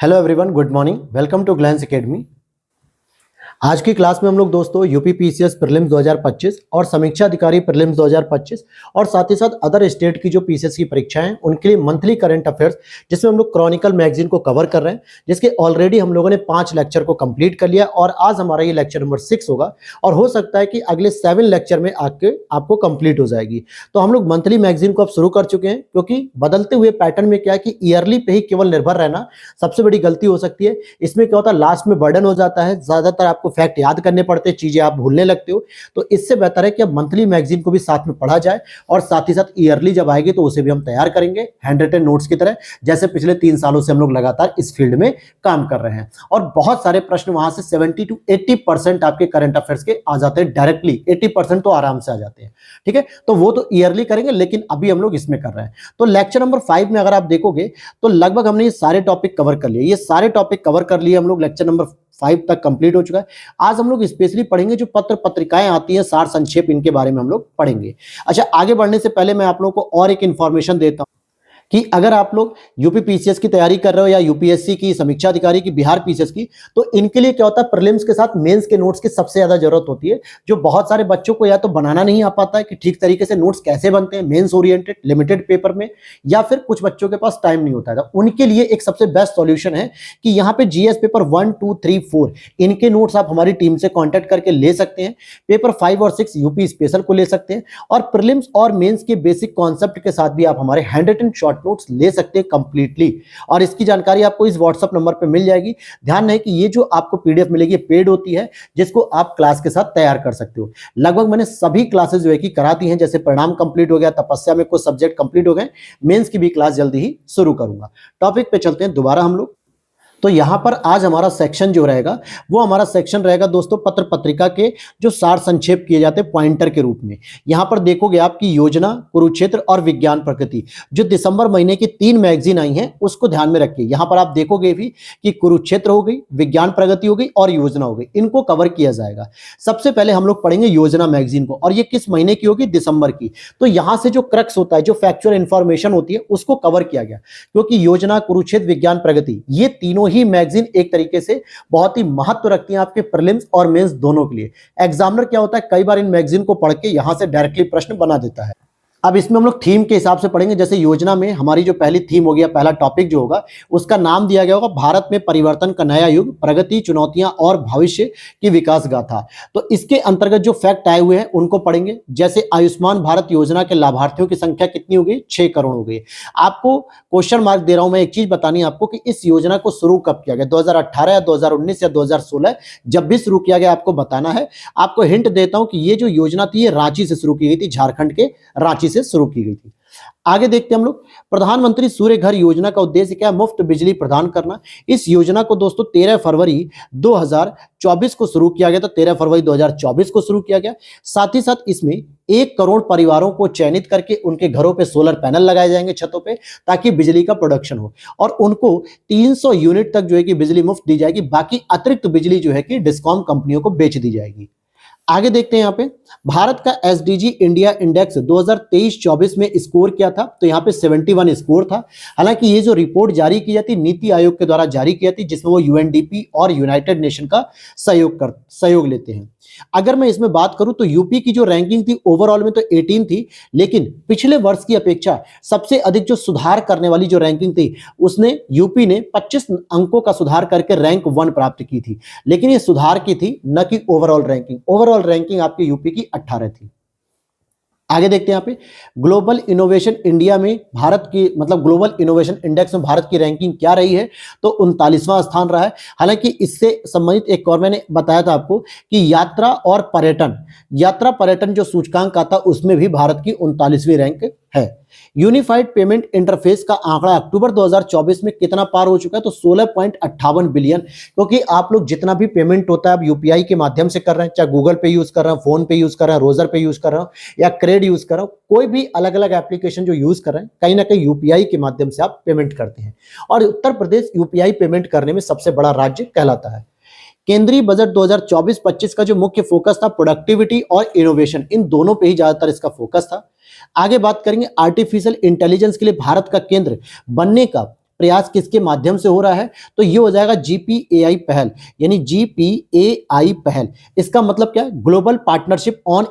Hello everyone, good morning. Welcome to Glance Academy. आज की class में हम लोग दोस्तों यूपी पीसीएस प्रीलिम्स 2025 और समीक्षा अधिकारी प्रीलिम्स 2025 और साथ ही साथ अदर स्टेट की जो पीसीएस की परीक्षाएं हैं उनके लिए मंथली करंट अफेयर्स जिसमें हम लोग क्रॉनिकल मैगजीन को कवर कर रहे हैं, जिसके ऑलरेडी हम लोगों ने 5 लेक्चर को कंप्लीट कर लिया और आज हमारा ये लेक्चर नंबर 6 होगा और हो सकता है कि अगले 7 लेक्चर में आपको कंप्लीट हो जाएगी। तो हम लोग मंथली मैगजीन को अब शुरू कर चुके हैं, क्योंकि बदलते हुए पैटर्न में क्या है कि ईयरली पे ही केवल निर्भर रहना सबसे बड़ी गलती हो सकती है। इसमें क्या होता है, लास्ट में बर्डन हो जाता है, ज्यादातर आपको फैक्ट याद करने पड़ते हैं, चीजें आप भूलने लगते हो। तो इससे बेहतर है कि अब मंथली मैगजीन को भी साथ में पढ़ा जाए और साथ ही साथ ईयरली जब आएगी तो उसे भी हम तैयार करेंगे हैंड रिटन नोट्स की तरह, जैसे पिछले 3 सालों से हम लोग लगातार इस फील्ड में काम कर रहे हैं। और बहुत सारे प्रश्न वहां से 70 to 80% आपके करंट अफेयर्स के आ जाते हैं डायरेक्टली, 80% तो आराम से आ जाते हैं। ठीक है, तो वो तो ईयरली करेंगे, लेकिन अभी हम लोग इसमें कर रहे हैं। तो लेक्चर नंबर 5 में अगर आप देखोगे तो लगभग हमने ये सारे टॉपिक कवर कर लिए। ये सारे टॉपिक कवर कर लिए हम लोग, लेक्चर नंबर 5 तक कंप्लीट हो चुका है। आज हम लोग स्पेशली पढ़ेंगे जो पत्र पत्रिकाएं आती हैं, सार संक्षेप, इनके बारे में हम लोग पढ़ेंगे। अच्छा, आगे बढ़ने से पहले मैं आप लोगों को और एक इंफॉर्मेशन देता हूं कि अगर आप लोग यूपी पीसीएस की तैयारी कर रहे हो या यूपीएससी की, समीक्षा अधिकारी की, बिहार पीसीएस की, तो इनके लिए क्या होता है, प्रीलिम्स के साथ मेंस के नोट्स की सबसे ज्यादा जरूरत होती है, जो बहुत सारे बच्चों को या तो बनाना नहीं आ पाता है कि ठीक तरीके से नोट्स कैसे बनते हैं मेंस ओरिएंटेड लिमिटेड पेपर में, या फिर कुछ बच्चों के पास टाइम नहीं होता है। तो उनके लिए एक सबसे बेस्ट सॉल्यूशन है कि यहाँ पे जीएस पेपर 1, 2, 3, 4 इनके नोट्स आप हमारी टीम से कॉन्टेक्ट करके ले सकते हैं। पेपर 5 और 6 यूपी स्पेशल को ले सकते हैं और प्रीलिम्स और मेंस के बेसिक कॉन्सेप्ट के साथ भी आप हमारे हैंड रिटन शॉर्ट नोट्स ले सकते हैं कंप्लीटली। और इसकी जानकारी आपको इस व्हाट्सएप नंबर पे मिल जाएगी। ध्यान रहे कि ये जो आपको पीडीएफ मिलेगी पेड होती है, जिसको आप क्लास के साथ तैयार कर सकते हो। लगभग मैंने सभी क्लासेस जो है कि कराती हैं, जैसे परिणाम कंप्लीट हो गया, तपस्या में कुछ सब्जेक्ट कंप्लीट हो गए, मेंस की भी क्लास जल्दी ही शुरू करूंगा। टॉपिक पे चलते हैं दोबारा हम लोग। तो यहां पर आज हमारा सेक्शन जो रहेगा वो हमारा सेक्शन रहेगा दोस्तों पत्र पत्रिका के जो सार संक्षेप किए जाते हैं पॉइंटर के रूप में। यहां पर देखोगे आपकी योजना, कुरुक्षेत्र और विज्ञान प्रगति, जो दिसंबर महीने की 3 मैगजीन आई हैं उसको ध्यान में रखिए। यहां पर आप देखोगे भी कि कुरुक्षेत्र हो गई, विज्ञान प्रगति हो गई और योजना हो गई, इनको कवर किया जाएगा। सबसे पहले हम लोग पढ़ेंगे योजना मैगजीन को, और ये किस महीने की होगी, दिसंबर की। तो यहां से जो क्रक्स होता है, जो फैक्चुअल इंफॉर्मेशन होती है, उसको कवर किया गया, क्योंकि योजना, कुरुक्षेत्र, विज्ञान प्रगति ये तीनों ही मैगजीन एक तरीके से बहुत ही महत्व रखती हैं आपके प्रीलिम्स और मेंस दोनों के लिए। एग्जामिनर क्या होता है, कई बार इन मैगजीन को पढ़ के यहां से डायरेक्टली प्रश्न बना देता है। अब इसमें हम लोग थीम के हिसाब से पढ़ेंगे। जैसे योजना में हमारी जो पहली थीम हो गया, पहला टॉपिक जो होगा उसका नाम दिया गया होगा भारत में परिवर्तन का नया युग, प्रगति, चुनौतियां और भविष्य की विकास गाथा। तो इसके अंतर्गत जो फैक्ट आए हुए हैं उनको पढ़ेंगे। जैसे आयुष्मान भारत योजना के लाभार्थियों की संख्या कितनी हो गई, 6 करोड़ हो गई। आपको क्वेश्चन मार्क दे रहा हूं मैं, एक चीज बतानी है आपको कि इस योजना को शुरू कब किया गया, 2018 या 2019 या 2016, जब भी शुरू किया गया आपको बताना है। आपको हिंट देता हूं कि ये जो योजना थी ये रांची से शुरू की गई थी, झारखंड के रांची से शुरू की गई थी। आगे देखते हैं हम लोग, प्रधानमंत्री सूर्य घर योजना का उद्देश्य क्या है, मुफ्त बिजली प्रदान करना। इस योजना को दोस्तों 13 फरवरी 2024 को शुरू किया गया था, 13 फरवरी 2024 को शुरू किया गया। साथ ही साथ इसमें 1 करोड़ परिवारों को चयनित करके उनके घरों पे सोलर पैनल लगाए जाएंगे छतों पे, ताकि बिजली का प्रोडक्शन हो और उनको 300 यूनिट तक जो है कि बिजली मुफ्त दी जाएगी। बाकी अतिरिक्त बिजली जो है कि डिस्कॉम कंपनियों को बेच दी जाएगी। आगे देखते हैं यहाँ पे, भारत का एसडीजी इंडिया इंडेक्स 2023-24 में स्कोर क्या था, तो यहाँ पे 71 स्कोर था। हालांकि ये जो रिपोर्ट जारी की जाती नीति आयोग के द्वारा जारी की जाती, जिसमें वो यूएनडीपी और यूनाइटेड नेशन का सहयोग लेते हैं। अगर मैं इसमें बात करूं तो यूपी की जो रैंकिंग थी ओवरऑल में तो 18 थी, लेकिन पिछले वर्ष की अपेक्षा सबसे अधिक जो सुधार करने वाली जो रैंकिंग थी उसने यूपी ने 25 अंकों का सुधार करके रैंक 1 प्राप्त की थी। लेकिन ये सुधार की थी, न कि ओवरऑल रैंकिंग। ओवरऑल रैंकिंग आपकी यूपी की 18 थी। आगे देखते हैं यहाँ पे, ग्लोबल इनोवेशन इंडिया में भारत की, मतलब ग्लोबल इनोवेशन इंडेक्स में भारत की रैंकिंग क्या रही है, तो 39वां स्थान रहा है। हालांकि इससे संबंधित एक और मैंने बताया था आपको कि यात्रा पर्यटन जो सूचकांक आता उसमें भी भारत की 39वीं रैंक है। यूनिफाइड पेमेंट इंटरफेस का आंकड़ा अक्टूबर 2024 में कितना पार हो चुका है, तो 16.58 बिलियन। क्योंकि आप लोग जितना भी पेमेंट होता है आप यूपीआई के माध्यम से कर रहे हैं, चाहे गूगल पे यूज कर रहे हैं, फोन पे यूज कर रहे हैं, रोजर पे यूज कर रहे हैं या क्रेड यूज कर रहे हो, कोई भी अलग अलग एप्लीकेशन जो यूज कर रहे हैं, कहीं ना कहीं यूपीआई के माध्यम से आप पेमेंट करते हैं। और उत्तर प्रदेश यूपीआई पेमेंट करने में सबसे बड़ा राज्य कहलाता है। केंद्रीय बजट 2024-25 का जो मुख्य फोकस था प्रोडक्टिविटी और इनोवेशन, इन दोनों पे ही ज्यादातर इसका फोकस था। आगे बात करेंगे आर्टिफिशियल इंटेलिजेंस के लिए भारत का केंद्र बनने का प्रयास किसके माध्यम से हो रहा है, तो ये हो जाएगा जीपीएआई पहल, यानी जीपीएआई पहल। इसका मतलब क्या है, global partnership on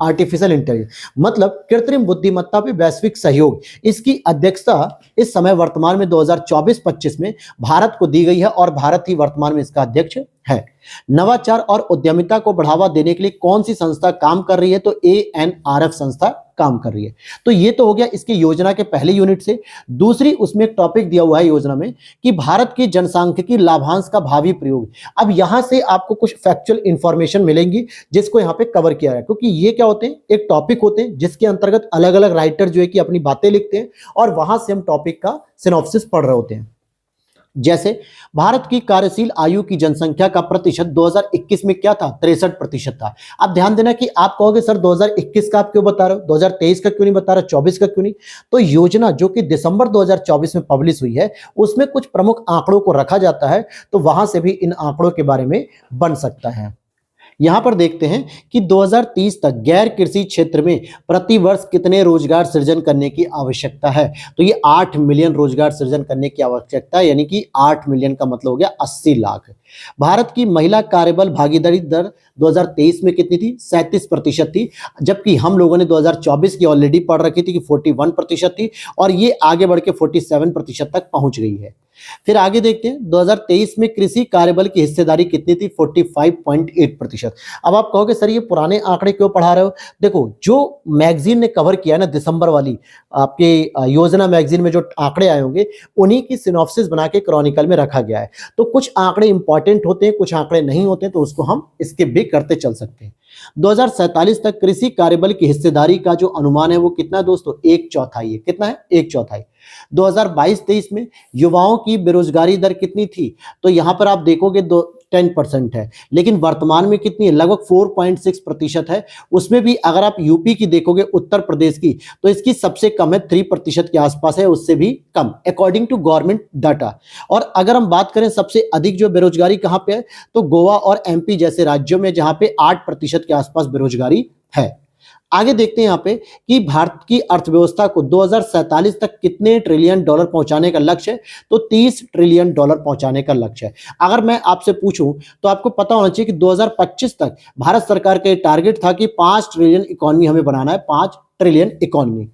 artificial intelligence, मतलब कृत्रिम बुद्धिमत्ता पे वैश्विक सहयोग। इसकी अध्यक्षता इस समय वर्तमान में 2024-25 में भारत को दी गई है और भारत ही वर्तमान में इसका अध्यक्ष है। नवाचार और उद्यमिता को बढ़ावा देने के लिए कौन सी संस्था काम कर रही है, तो एएनआरएफ संस्था काम कर रही है। तो ये तो हो गया इसकी योजना के पहले यूनिट से। दूसरी उसमें एक टॉपिक दिया हुआ है योजना में कि भारत की जनसांख्यिकी लाभांश का भावी प्रयोग। अब यहां से आपको कुछ फैक्चुअल इंफॉर्मेशन मिलेंगी जिसको यहाँ पे कवर किया है, क्योंकि ये क्या होते हैं, एक टॉपिक होते हैं जिसके अंतर्गत अलग अलग राइटर जो है कि अपनी बातें लिखते हैं और वहां से हम टॉपिक का सिनॉप्सिस पढ़ रहे होते हैं। जैसे भारत की कार्यशील आयु की जनसंख्या का प्रतिशत 2021 में क्या था, 63% था। अब ध्यान देना कि आप कहोगे सर 2021 का आप क्यों बता रहे हो, 2023 का क्यों नहीं बता रहे, 24 का क्यों नहीं। तो योजना जो कि दिसंबर 2024 में पब्लिश हुई है उसमें कुछ प्रमुख आंकड़ों को रखा जाता है, तो वहां से भी इन आंकड़ों के बारे में बन सकता है। यहां पर देखते हैं कि 2030 तक गैर कृषि क्षेत्र में प्रति वर्ष कितने रोजगार सृजन करने की आवश्यकता है, तो ये 8 मिलियन रोजगार सृजन करने की आवश्यकता है, यानी कि 8 मिलियन का मतलब हो गया 80 लाख। भारत की महिला कार्यबल भागीदारी दर 2023 में कितनी थी, 37% थी, जबकि हम लोगों ने 2024 की ऑलरेडी पढ़ रखी थी कि 41% थी और ये आगे बढ़ के 47% तक पहुंच गई है। फिर आगे देखते हैं 2023 में कृषि कार्यबल की हिस्सेदारी कितनी थी, 45.8%। अब आप कहोगे सर ये पुराने आंकड़े क्यों पढ़ा रहे हो, देखो जो मैगजीन ने कवर किया है ना दिसंबर वाली आपके योजना मैगजीन में जो आंकड़े आए होंगे उन्हीं की सिनॉप्सिस बना के क्रॉनिकल में रखा गया है। तो कुछ आंकड़े इंपॉर्टेंट होते हैं, कुछ आंकड़े नहीं होते हैं, तो उसको हम स्किप भी करते चल सकते हैं। 2047 तक कृषि कार्यबल की हिस्सेदारी का जो अनुमान है वो कितना दोस्तों, 1/4 है। कितना है, 1/4। 2022-23 में युवाओं की बेरोजगारी दर कितनी थी, तो यहां पर आप देखोगे 10% है, लेकिन वर्तमान में कितनी है, लगभग 4.6% है। उसमें भी अगर आप यूपी की देखोगे, उत्तर प्रदेश की, तो इसकी सबसे कम है, 3% के आसपास है, उससे भी कम अकॉर्डिंग टू गवर्नमेंट डाटा। और अगर हम बात करें सबसे अधिक जो बेरोजगारी कहां पे है, तो गोवा और एमपी जैसे राज्यों में, जहां पे 8% के आसपास बेरोजगारी है। आगे देखते हैं यहाँ पे कि भारत की अर्थव्यवस्था को 2047 तक कितने ट्रिलियन डॉलर पहुंचाने का लक्ष्य है, तो 30 ट्रिलियन डॉलर पहुंचाने का लक्ष्य है। अगर मैं आपसे पूछूं तो आपको पता होना चाहिए कि 2025 तक भारत सरकार का टारगेट था कि 5 ट्रिलियन इकोनॉमी हमें बनाना है, 5 ट्रिलियन इकोनॉमी।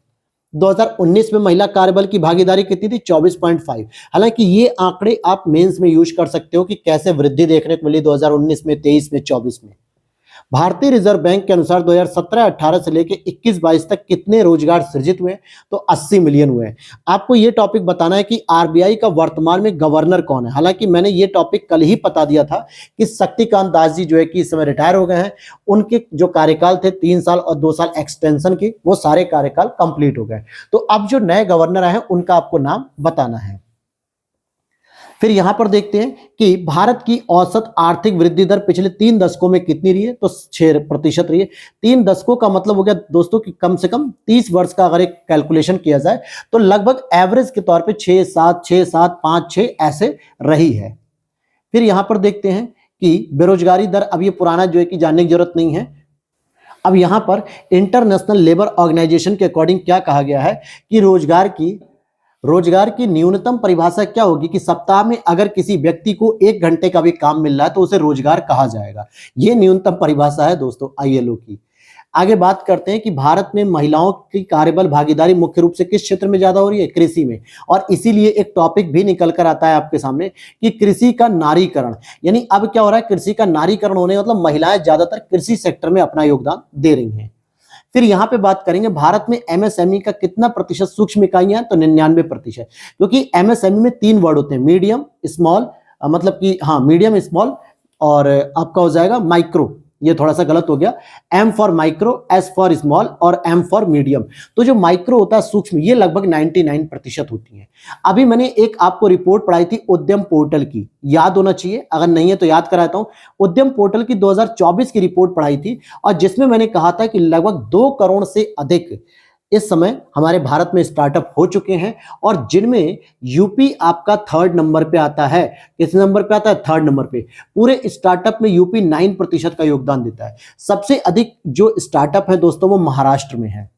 2019 में महिला कार्यबल की भागीदारी कितनी थी, 24.5। हालांकि ये आंकड़े आप मेंस में यूज कर सकते हो कि कैसे वृद्धि देखने को मिली 2019 में, 23 में, 24 में। भारतीय रिजर्व बैंक के अनुसार 2017-18 से लेकर 21-22 तक कितने रोजगार सृजित हुए, तो 80 मिलियन हुए। आपको यह टॉपिक बताना है कि आरबीआई का वर्तमान में गवर्नर कौन है। हालांकि मैंने ये टॉपिक कल ही बता दिया था कि शक्तिकांत दास जी जो है कि इस समय रिटायर हो गए हैं, उनके जो कार्यकाल थे 3 साल और 2 साल एक्सटेंशन के, वो सारे कार्यकाल कंप्लीट हो गए। तो अब जो नए गवर्नर आए हैं उनका आपको नाम बताना है। फिर यहां पर देखते हैं कि भारत की औसत आर्थिक वृद्धि दर पिछले 3 दशकों में कितनी रही है, तो 6% रही है। 3 दशकों का मतलब हो गया दोस्तों कि कम से कम 30 वर्ष का अगर एक कैलकुलेशन किया जाए तो लगभग एवरेज के तौर पे 6-7, 6-7, 5-6 ऐसे रही है। फिर यहां पर देखते हैं कि बेरोजगारी दर, अब ये पुराना जो है कि जानने की जरूरत नहीं है। अब यहां पर इंटरनेशनल लेबर ऑर्गेनाइजेशन के अकॉर्डिंग क्या कहा गया है कि रोजगार की न्यूनतम परिभाषा क्या होगी कि सप्ताह में अगर किसी व्यक्ति को 1 घंटे का भी काम मिल रहा है तो उसे रोजगार कहा जाएगा। यह न्यूनतम परिभाषा है दोस्तों आईएलओ की। आगे बात करते हैं कि भारत में महिलाओं की कार्यबल भागीदारी मुख्य रूप से किस क्षेत्र में ज्यादा हो रही है, कृषि में। और इसीलिए एक टॉपिक भी निकल कर आता है आपके सामने कि कृषि का नारीकरण, यानी अब क्या हो रहा है, कृषि का नारीकरण होने मतलब महिलाएं ज्यादातर कृषि सेक्टर में अपना योगदान दे रही हैं। फिर यहां पे बात करेंगे भारत में एमएसएमई का कितना प्रतिशत सूक्ष्म इकाइयां हैं, तो 99%। क्योंकि एमएसएमई में 3 वर्ड होते हैं, मीडियम, स्मॉल, मतलब कि हाँ मीडियम, स्मॉल और आपका हो जाएगा माइक्रो। ये थोड़ा सा गलत हो गया, M for micro, S for small और एम फॉर मीडियम। तो जो माइक्रो होता है सूक्ष्म, ये लगभग 99% होती है। अभी मैंने एक आपको रिपोर्ट पढ़ाई थी उद्यम पोर्टल की, याद होना चाहिए, अगर नहीं है तो याद कराता हूं। उद्यम पोर्टल की 2024 की रिपोर्ट पढ़ाई थी और जिसमें मैंने कहा था कि लगभग 2 करोड़ से अधिक इस समय हमारे भारत में स्टार्टअप हो चुके हैं और जिनमें यूपी आपका 3rd नंबर पे आता है। किस नंबर पे आता है, 3rd नंबर पे। पूरे स्टार्टअप में यूपी 9% का योगदान देता है। सबसे अधिक जो स्टार्टअप है दोस्तों वो महाराष्ट्र में है।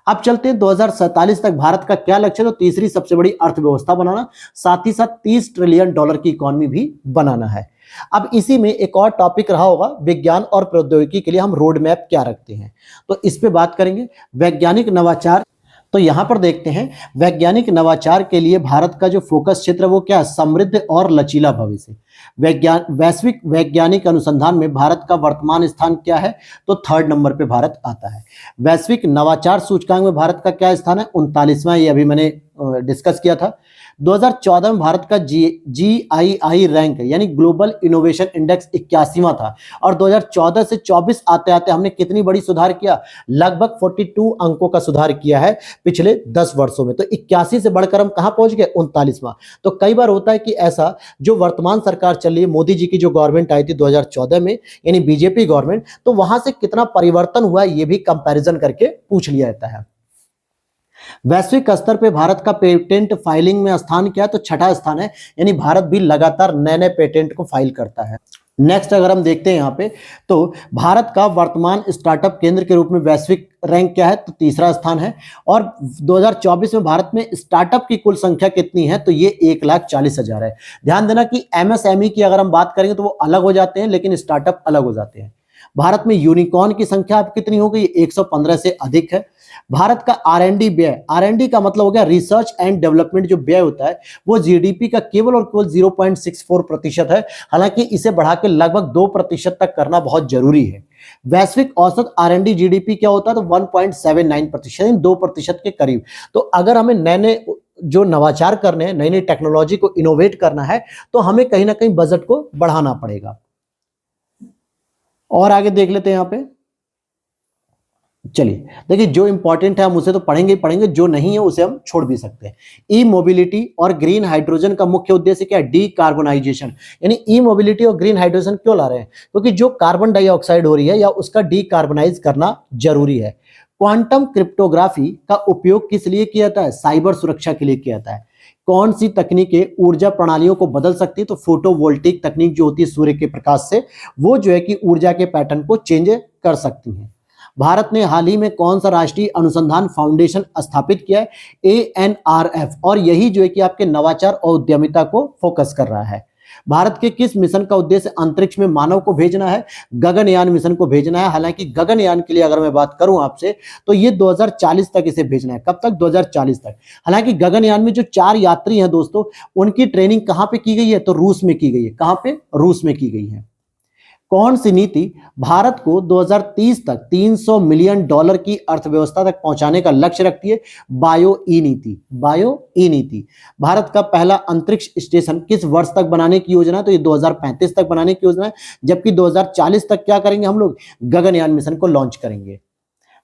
अब चलते हैं 2047 तक भारत का क्या लक्ष्य है। तो तीसरी सबसे बड़ी अर्थव्यवस्था बनाना, साथ ही साथ 30 ट्रिलियन डॉलर की इकोनॉमी भी बनाना है। अब इसी में एक और टॉपिक रहा होगा, विज्ञान और प्रौद्योगिकी के लिए हम रोड मैप क्या रखते हैं, तो इस पे बात करेंगे। वैज्ञानिक नवाचार, तो यहां पर देखते हैं वैज्ञानिक नवाचार के लिए भारत का जो फोकस क्षेत्र है वो क्या है, समृद्ध और लचीला भविष्य। वैश्विक वैज्ञानिक अनुसंधान में भारत का वर्तमान स्थान क्या है, तो 3rd नंबर पे भारत आता है। वैश्विक नवाचार सूचकांक में भारत का क्या स्थान है, 39वां, ये अभी मैंने डिस्कस किया था। 2014 में भारत का GII रैंक यानी ग्लोबल इनोवेशन इंडेक्स 81वां था, और 2014 से 24 आते आते हमने कितनी बड़ी सुधार किया, लगभग 42 अंकों का सुधार किया है पिछले 10 वर्षों में। तो 81 से बढ़कर हम कहां पहुंच गए, 39वां। तो कई बार होता है कि ऐसा, जो वर्तमान सरकार चल रही है, मोदी जी की जो गवर्नमेंट आई थी 2014 में, यानी बीजेपी गवर्नमेंट, तो वहां से कितना परिवर्तन हुआ ये भी कंपैरिजन करके पूछ लिया जाता है। वैश्विक स्तर पे भारत का पेटेंट फाइलिंग में स्थान क्या है, तो 6ठा स्थान है, यानी भारत भी लगातार नए नए पेटेंट को फाइल करता है। नेक्स्ट अगर हम देखते हैं यहाँ पे, तो भारत का वर्तमान स्टार्टअप केंद्र के रूप में वैश्विक रैंक क्या है, तो 3रा स्थान है। और 2024 में भारत में स्टार्टअप की कुल संख्या कितनी है, तो ये 1,40,000 है। ध्यान देना कि MSME की अगर हम बात करेंगे तो वो अलग हो जाते हैं, लेकिन स्टार्टअप अलग हो जाते हैं। भारत में यूनिकॉर्न की संख्या अब कितनी हो गई, 115 से अधिक है। भारत का R&D व्यय, R&D का मतलब हो गया रिसर्च एंड डेवलपमेंट, जो व्यय होता है वो GDP का केवल और केवल 0.64% है। हालांकि इसे बढ़ा के लगभग 2% तक करना बहुत जरूरी है। वैश्विक औसत R&D GDP क्या होता है, तो 1.79%, 2% के करीब। तो अगर हमें नए नए जो नवाचार करने हैं, नई नई टेक्नोलॉजी को इनोवेट करना है, तो हमें कहीं ना कहीं बजट को बढ़ाना पड़ेगा। और आगे देख लेते हैं यहाँ पे। चलिए देखिए, जो इंपॉर्टेंट है हम उसे तो पढ़ेंगे ही पढ़ेंगे, जो नहीं है उसे हम छोड़ भी सकते हैं। ई मोबिलिटी और ग्रीन हाइड्रोजन का मुख्य उद्देश्य क्या है, डीकार्बोनाइजेशन। यानी ई मोबिलिटी और ग्रीन हाइड्रोजन क्यों ला रहे हैं, क्योंकि जो कार्बन डाइऑक्साइड हो रही है या उसका डीकार्बोनाइज करना जरूरी है। क्वांटम क्रिप्टोग्राफी का उपयोग किस लिए किया जाता है, साइबर सुरक्षा के लिए किया जाता है। कौन सी तकनीकें ऊर्जा प्रणालियों को बदल सकती है, तो फोटोवोल्टिक तकनीक जो होती है सूर्य के प्रकाश से, वो जो है कि ऊर्जा के पैटर्न को चेंज कर सकती है। भारत ने हाल ही में कौन सा राष्ट्रीय अनुसंधान फाउंडेशन स्थापित किया है, ANRF, और यही जो है कि आपके नवाचार और उद्यमिता को फोकस कर रहा है। भारत के किस मिशन का उद्देश्य अंतरिक्ष में मानव को भेजना है, गगनयान मिशन को भेजना है। हालांकि गगनयान के लिए अगर मैं बात करूं आपसे, तो ये 2040 तक इसे भेजना है। कब तक, 2040 तक। हालांकि गगनयान में जो 4 यात्री हैं दोस्तों, उनकी ट्रेनिंग कहां पे की गई है, तो रूस में की गई है। कहां पे, रूस में की गई है। कौन सी नीति भारत को 2030 तक 300 मिलियन डॉलर की अर्थव्यवस्था तक पहुंचाने का लक्ष्य रखती है, बायो ई नीति। बायो ई नीति। भारत का पहला अंतरिक्ष स्टेशन किस वर्ष तक बनाने की योजना है, तो ये 2035 तक बनाने की योजना है, जबकि 2040 तक क्या करेंगे हम लोग, गगनयान मिशन को लॉन्च करेंगे।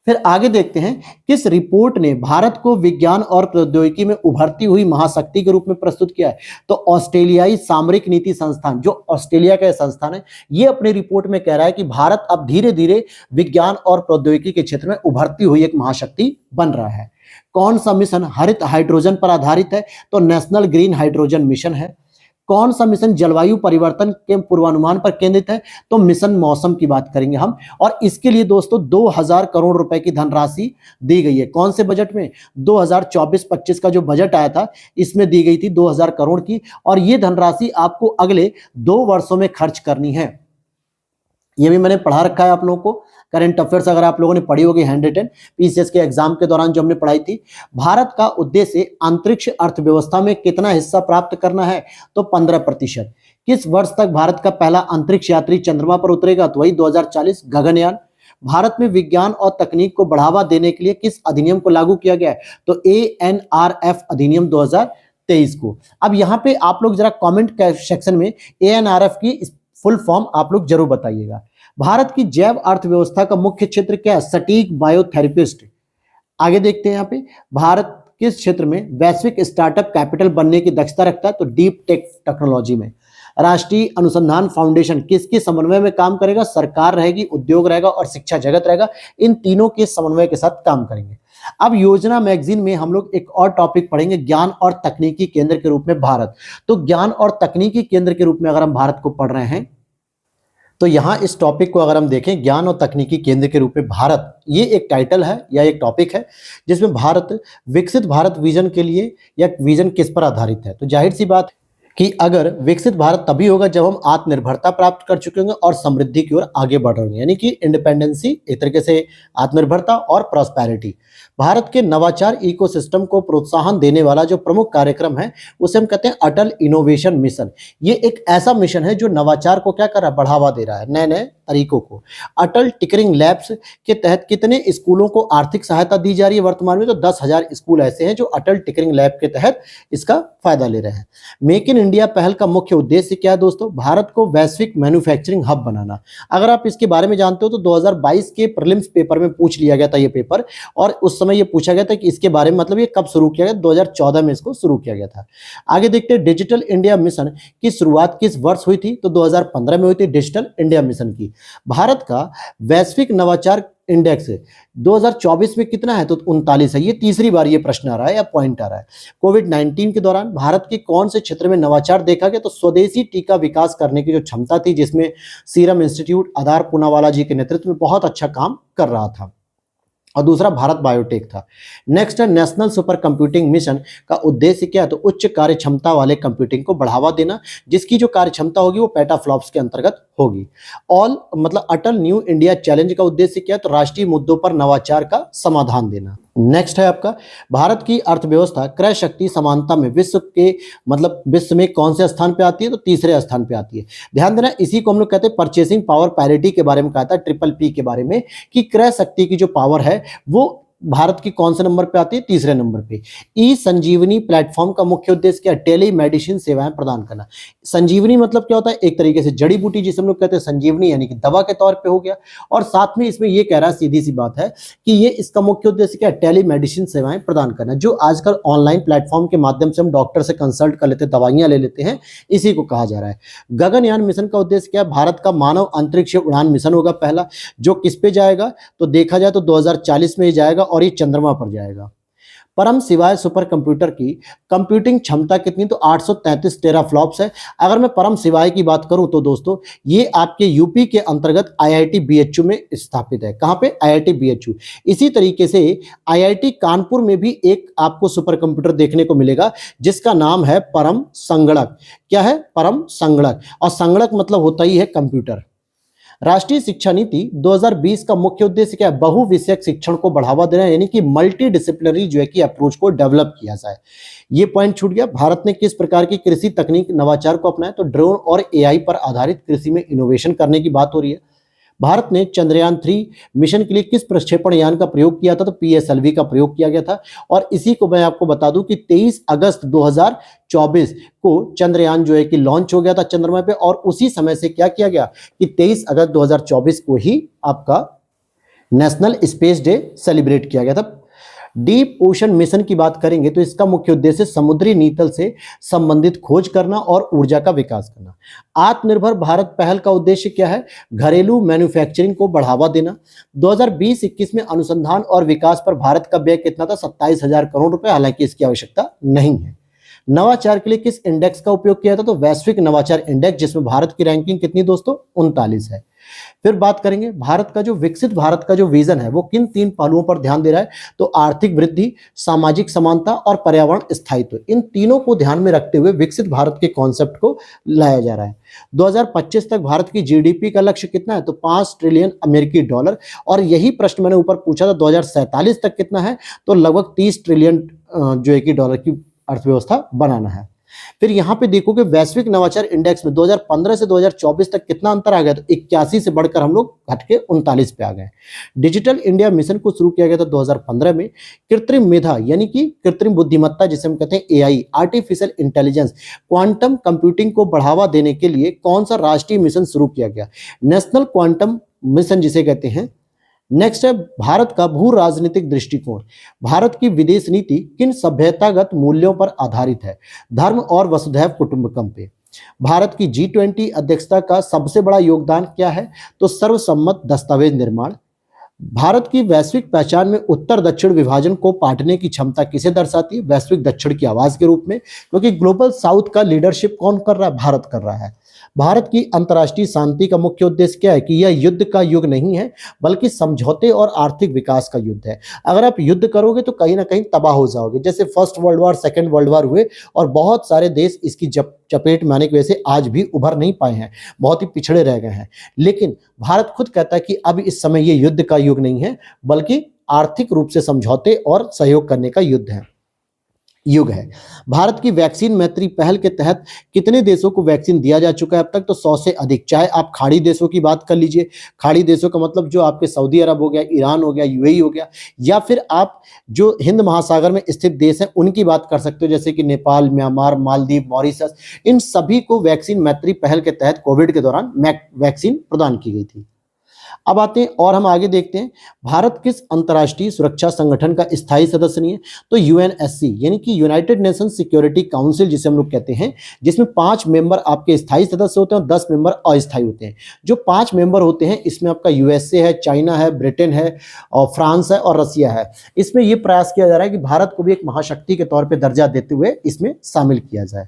फिर आगे देखते हैं, किस रिपोर्ट ने भारत को विज्ञान और प्रौद्योगिकी में उभरती हुई महाशक्ति के रूप में प्रस्तुत किया है, तो ऑस्ट्रेलियाई सामरिक नीति संस्थान, जो ऑस्ट्रेलिया का संस्थान है, ये अपनी रिपोर्ट में कह रहा है कि भारत अब धीरे धीरे विज्ञान और प्रौद्योगिकी के क्षेत्र में उभरती हुई एक महाशक्ति बन रहा है। कौन सा मिशन हरित हाइड्रोजन पर आधारित है, तो नेशनल ग्रीन हाइड्रोजन मिशन है। कौन सा मिशन जलवायु परिवर्तन के पूर्वानुमान पर केंद्रित है, तो मिशन मौसम की बात करेंगे हम। और इसके लिए दोस्तों 2000 करोड़ रुपए की धनराशि दी गई है। कौन से बजट में, 2024-25 का जो बजट आया था, इसमें दी गई थी 2000 करोड़ की। और ये धनराशि आपको अगले 2 वर्षों में खर्च करनी है। ये भी मैंने पढ़ा रखा है आप लोगों को। करंट अफेयर्स अगर आप लोगों ने पढ़ी होगी, हैंड रिटन पीसीएस के एग्जाम के दौरान जो हमने पढ़ाई थी। भारत का उद्देश्य अंतरिक्ष अर्थव्यवस्था में कितना हिस्सा प्राप्त करना है, तो 15%। किस वर्ष तक भारत का पहला अंतरिक्ष यात्री चंद्रमा पर उतरेगा, तो वही 2040, गगनयान। भारत में विज्ञान और तकनीक को बढ़ावा देने के लिए किस अधिनियम को लागू किया गया है, तो ANRF अधिनियम 2023 को। अब यहाँ पे आप लोग जरा कमेंट सेक्शन में ANRF की फुल फॉर्म आप लोग जरूर बताइएगा। भारत की जैव अर्थव्यवस्था का मुख्य क्षेत्र क्या है, सटीक बायोथेरेपिस्ट। आगे देखते हैं यहाँ पे, भारत किस क्षेत्र में वैश्विक स्टार्टअप कैपिटल बनने की दक्षता रखता है, तो डीप टेक टेक्नोलॉजी में। राष्ट्रीय अनुसंधान फाउंडेशन किसके समन्वय में काम करेगा, सरकार रहेगी, उद्योग रहेगा और शिक्षा जगत रहेगा। इन तीनों के समन्वय के साथ काम करेंगे। अब योजना मैगजीन में हम लोग एक और टॉपिक पढ़ेंगे, ज्ञान और तकनीकी केंद्र के रूप में भारत। तो ज्ञान और तकनीकी केंद्र के रूप में अगर हम भारत को पढ़ रहे हैं, तो यहाँ इस टॉपिक को अगर हम देखें, ज्ञान और तकनीकी केंद्र के रूप में भारत, ये एक टाइटल है या एक टॉपिक है जिसमें भारत विकसित भारत विजन के लिए या विजन किस पर आधारित है। तो जाहिर सी बात कि अगर विकसित भारत तभी होगा जब हम आत्मनिर्भरता प्राप्त कर चुके होंगे और समृद्धि की ओर आगे बढ़ रहे होंगे, यानी कि इंडिपेंडेंसी, एक तरीके से आत्मनिर्भरता और प्रॉस्पेरिटी। भारत के नवाचार इकोसिस्टम को प्रोत्साहन देने वाला जो प्रमुख कार्यक्रम है उसे हम कहते हैं अटल इनोवेशन मिशन। ये एक ऐसा मिशन है जो नवाचार को क्या कर रहा है, बढ़ावा दे रहा है, नए नए तरीकों को। अटल टिकरिंग लैब्स के तहत कितने स्कूलों को आर्थिक सहायता दी जा रही है वर्तमान में? तो 10,000 स्कूल ऐसे हैं जो अटल टिकरिंग लैब के तहत इसका फायदा ले रहे हैं। मेक इन इंडिया पहल का मुख्य उद्देश्य क्या है दोस्तों? भारत को वैश्विक मैन्युफैक्चरिंग हब बनाना। अगर आप इसके बारे में जानते हो तो 2022 के प्रीलिम्स पेपर में पूछ लिया गया था ये पेपर, और उस समय ये पूछा गया था कि इसके बारे में मतलब ये कब शुरू किया गया? 2014 में इसको शुरू किया गया था। आगे देखते हैं डिजिटल इंडिया मिशन की शुरुआत किस वर्ष हुई थी? तो 2015 में हुई थी डिजिटल इंडिया मिशन की। भारत का वैश्विक नवाचार इंडेक्स 2024 में कितना है? तो 39 है। ये तीसरी बार ये प्रश्न आ रहा है या पॉइंट आ रहा है। कोविड-19 के दौरान भारत के कौन से क्षेत्र में नवाचार देखा गया? तो स्वदेशी टीका विकास करने की जो क्षमता थी, जिसमें सीरम इंस्टीट्यूट आधार पूनावाला जी के नेतृत्व में बहुत अच्छा काम कर रहा था, और दूसरा भारत बायोटेक था। नेक्स्ट है नेशनल सुपर कंप्यूटिंग मिशन का उद्देश्य क्या है? तो उच्च कार्य क्षमता वाले कंप्यूटिंग को बढ़ावा देना, जिसकी जो कार्य क्षमता होगी वो पेटाफ्लॉप्स के अंतर्गत होगी। ऑल मतलब अटल न्यू इंडिया चैलेंज का उद्देश्य क्या है? तो राष्ट्रीय मुद्दों पर नवाचार का समाधान देना। नेक्स्ट है आपका भारत की अर्थव्यवस्था क्रय शक्ति समानता में विश्व में कौन से स्थान पे आती है? तो तीसरे स्थान पे आती है। ध्यान देना, इसी को हम लोग कहते हैं परचेसिंग पावर पैरिटी के बारे में कहा था, ट्रिपल पी के बारे में, कि क्रय शक्ति की जो पावर है वो भारत की कौन से नंबर पे आती है? तीसरे नंबर पे। ई संजीवनी प्लेटफॉर्म का मुख्य उद्देश्य क्या है? टेली मेडिसिन सेवाएं प्रदान करना। संजीवनी मतलब क्या होता है? एक तरीके से जड़ी बूटी, जिसे हम लोग कहते हैं संजीवनी, यानी कि दवा के तौर पे हो गया। और साथ में इसमें ये कह रहा है, सीधी सी बात है कि ये इसका मुख्य उद्देश्य क्या है? टेली मेडिसिन सेवाएं प्रदान करना। जो आजकल ऑनलाइन प्लेटफॉर्म के माध्यम से हम डॉक्टर से कंसल्ट कर लेते हैं, दवाइयां ले लेते हैं, इसी को कहा जा रहा है। गगनयान मिशन का उद्देश्य क्या है? भारत का मानव अंतरिक्ष उड़ान मिशन होगा पहला, जो किस पे जाएगा? तो देखा जाए तो 2040 में ही जाएगा और ये चंद्रमा पर जाएगा। परम शिवाय सुपर कंप्यूटर की कंप्यूटिंग क्षमता कितनी? तो 833 टेराफ्लॉप्स है। अगर मैं परम शिवाय की बात करूं तो दोस्तों ये आपके यूपी के अंतर्गत आईआईटी बीएचयू में स्थापित है। कहां पे? IIT BHU. इसी तरीके से आईआईटी कानपुर में भी एक आपको सुपर कंप्यूटर देखने को मिलेगा जिसका नाम है परम संगणक। क्या है? परम संगणक। और संगणक मतलब होता ही है कंप्यूटर। राष्ट्रीय शिक्षा नीति 2020 का मुख्य उद्देश्य क्या है? बहुविषयक शिक्षण को बढ़ावा देना, यानी कि मल्टी डिसिप्लिनरी जो है कि अप्रोच को डेवलप किया जाए। ये पॉइंट छूट गया। भारत ने किस प्रकार की कृषि तकनीक नवाचार को अपनाया? तो ड्रोन और एआई पर आधारित कृषि में इनोवेशन करने की बात हो रही है। भारत ने चंद्रयान 3 मिशन के लिए किस प्रक्षेपण यान का प्रयोग किया था? तो पीएसएलवी का प्रयोग किया गया था। और इसी को मैं आपको बता दूं कि 23 अगस्त 2024 को चंद्रयान जो है कि लॉन्च हो गया था चंद्रमा पे, और उसी समय से क्या किया गया कि 23 अगस्त 2024 को ही आपका नेशनल स्पेस डे सेलिब्रेट किया गया था। डीप ओशन मिशन की बात करेंगे तो इसका मुख्य उद्देश्य समुद्री नीतल से संबंधित खोज करना और ऊर्जा का विकास करना। आत्मनिर्भर भारत पहल का उद्देश्य क्या है? घरेलू मैन्युफैक्चरिंग को बढ़ावा देना। 2020-21 में अनुसंधान और विकास पर भारत का व्यय कितना था? 27,000 करोड़ रुपए, हालांकि इसकी आवश्यकता नहीं है। नवाचार के लिए किस इंडेक्स का उपयोग किया था? तो वैश्विक नवाचार इंडेक्स, जिसमें भारत की रैंकिंग कितनी दोस्तों? 39 है। फिर बात करेंगे भारत का जो विकसित भारत का जो विजन है वो किन 3 पहलुओं पर ध्यान दे रहा है? तो आर्थिक वृद्धि, सामाजिक समानता और पर्यावरण स्थायित्व। इन तीनों को ध्यान में रखते हुए विकसित भारत के कॉन्सेप्ट को लाया जा रहा है। 2025 तक भारत की जीडीपी का लक्ष्य कितना है? तो 5 ट्रिलियन अमेरिकी डॉलर। और यही प्रश्न मैंने ऊपर पूछा था 2047 तक कितना है? तो लगभग 30 ट्रिलियन जो है कि डॉलर की अर्थव्यवस्था बनाना है। फिर यहां पे देखोगे वैश्विक नवाचार इंडेक्स में 2015 से 2024 तक कितना अंतर आ गया? तो 81 से बढ़कर हम लोग घट के 39 पे आ गए। डिजिटल इंडिया मिशन को शुरू किया गया था 2015 में। कृत्रिम मेधा यानी कि कृत्रिम बुद्धिमत्ता, जिसे हम कहते हैं AI, artificial intelligence, quantum computing को बढ़ावा देने के लिए कौन सा राष्ट्रीय मिशन शुरू किया गया? नेशनल क्वांटम मिशन जिसे कहते हैं। नेक्स्ट है भारत का भू राजनीतिक दृष्टिकोण। भारत की विदेश नीति किन सभ्यतागत मूल्यों पर आधारित है? धर्म और वसुधैव कुटुंबकम पे। भारत की G20 अध्यक्षता का सबसे बड़ा योगदान क्या है? तो सर्वसम्मत दस्तावेज निर्माण। भारत की वैश्विक पहचान में उत्तर दक्षिण विभाजन को पाटने की क्षमता किसे दर्शाती है? वैश्विक दक्षिण की आवाज के रूप में। क्योंकि ग्लोबल साउथ का लीडरशिप कौन कर रहा है? भारत कर रहा है। भारत की अंतर्राष्ट्रीय शांति का मुख्य उद्देश्य क्या है कि यह युद्ध का युग नहीं है, बल्कि समझौते और आर्थिक विकास का युद्ध है। अगर आप युद्ध करोगे तो कहीं ना कहीं तबाह हो जाओगे, जैसे first world war, second world war हुए, और बहुत सारे देश इसकी चपेट में आने की वजह से आज भी उभर नहीं पाए हैं, बहुत ही पिछड़े रह गए हैं। लेकिन भारत खुद कहता है कि अब इस समय ये युद्ध का युग नहीं है, बल्कि आर्थिक रूप से समझौते और सहयोग करने का युग है। भारत की वैक्सीन मैत्री पहल के तहत कितने देशों को वैक्सीन दिया जा चुका है अब तक? तो 100 से अधिक। चाहे आप खाड़ी देशों की बात कर लीजिए, खाड़ी देशों का मतलब जो आपके सऊदी अरब हो गया, ईरान हो गया, यूएई हो गया, या फिर आप जो हिंद महासागर में स्थित देश हैं उनकी बात कर सकते हो, जैसे कि नेपाल, म्यांमार, मालदीव, मॉरिशस। इन सभी को वैक्सीन मैत्री पहल के तहत कोविड के दौरान वैक्सीन प्रदान की गई थी। अब आते हैं और हम आगे देखते हैं, भारत किस अंतर्राष्ट्रीय सुरक्षा संगठन का स्थायी सदस्य नहीं है? तो यूएनएससी, यानी कि यूनाइटेड नेशन सिक्योरिटी काउंसिल जिसे हम लोग कहते हैं, जिसमें 5 मेंबर आपके स्थायी सदस्य होते हैं और 10 मेंबर अस्थायी होते हैं। जो 5 मेंबर होते हैं इसमें आपका यूएसए है, चाइना है, ब्रिटेन है, और फ्रांस है और रसिया है। इसमें यह प्रयास किया जा रहा है कि भारत को भी एक महाशक्ति के तौर पर दर्जा देते हुए इसमें शामिल किया जाए।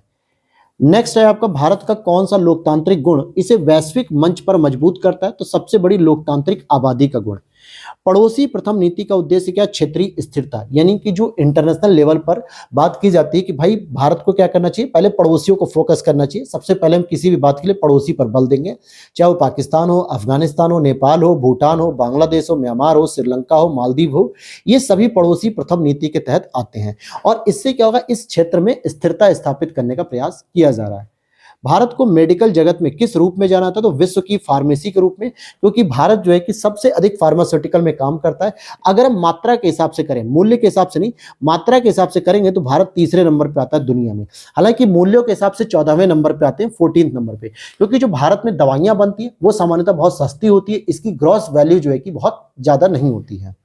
नेक्स्ट है आपका, भारत का कौन सा लोकतांत्रिक गुण इसे वैश्विक मंच पर मजबूत करता है? तो सबसे बड़ी लोकतांत्रिक आबादी का गुण। पड़ोसी प्रथम नीति का उद्देश्य क्या? क्षेत्रीय स्थिरता, यानी कि जो इंटरनेशनल लेवल पर बात की जाती है कि भाई भारत को क्या करना चाहिए, पहले पड़ोसियों को फोकस करना चाहिए। सबसे पहले हम किसी भी बात के लिए पड़ोसी पर बल देंगे, चाहे वो पाकिस्तान हो, अफगानिस्तान हो, नेपाल हो, भूटान हो, बांग्लादेश हो, म्यांमार हो, श्रीलंका हो, मालदीव हो, ये सभी पड़ोसी प्रथम नीति के तहत आते हैं। और इससे क्या होगा, इस क्षेत्र में स्थिरता स्थापित करने का प्रयास किया जा रहा है। भारत को मेडिकल जगत में किस रूप में जाना था? तो विश्व की फार्मेसी के रूप में, क्योंकि भारत जो है कि सबसे अधिक फार्मास्यूटिकल में काम करता है। अगर हम मात्रा के हिसाब से करें, मूल्य के हिसाब से नहीं, मात्रा के हिसाब से करेंगे तो भारत तीसरे नंबर पे आता है दुनिया में। हालांकि मूल्यों के हिसाब से 14वें नंबर पे आते हैं, 14th नंबर पे, क्योंकि जो भारत में दवाइयां बनती है वो सामान्यतः बहुत सस्ती होती है, इसकी ग्रॉस वैल्यू जो है कि बहुत ज्यादा नहीं होती है।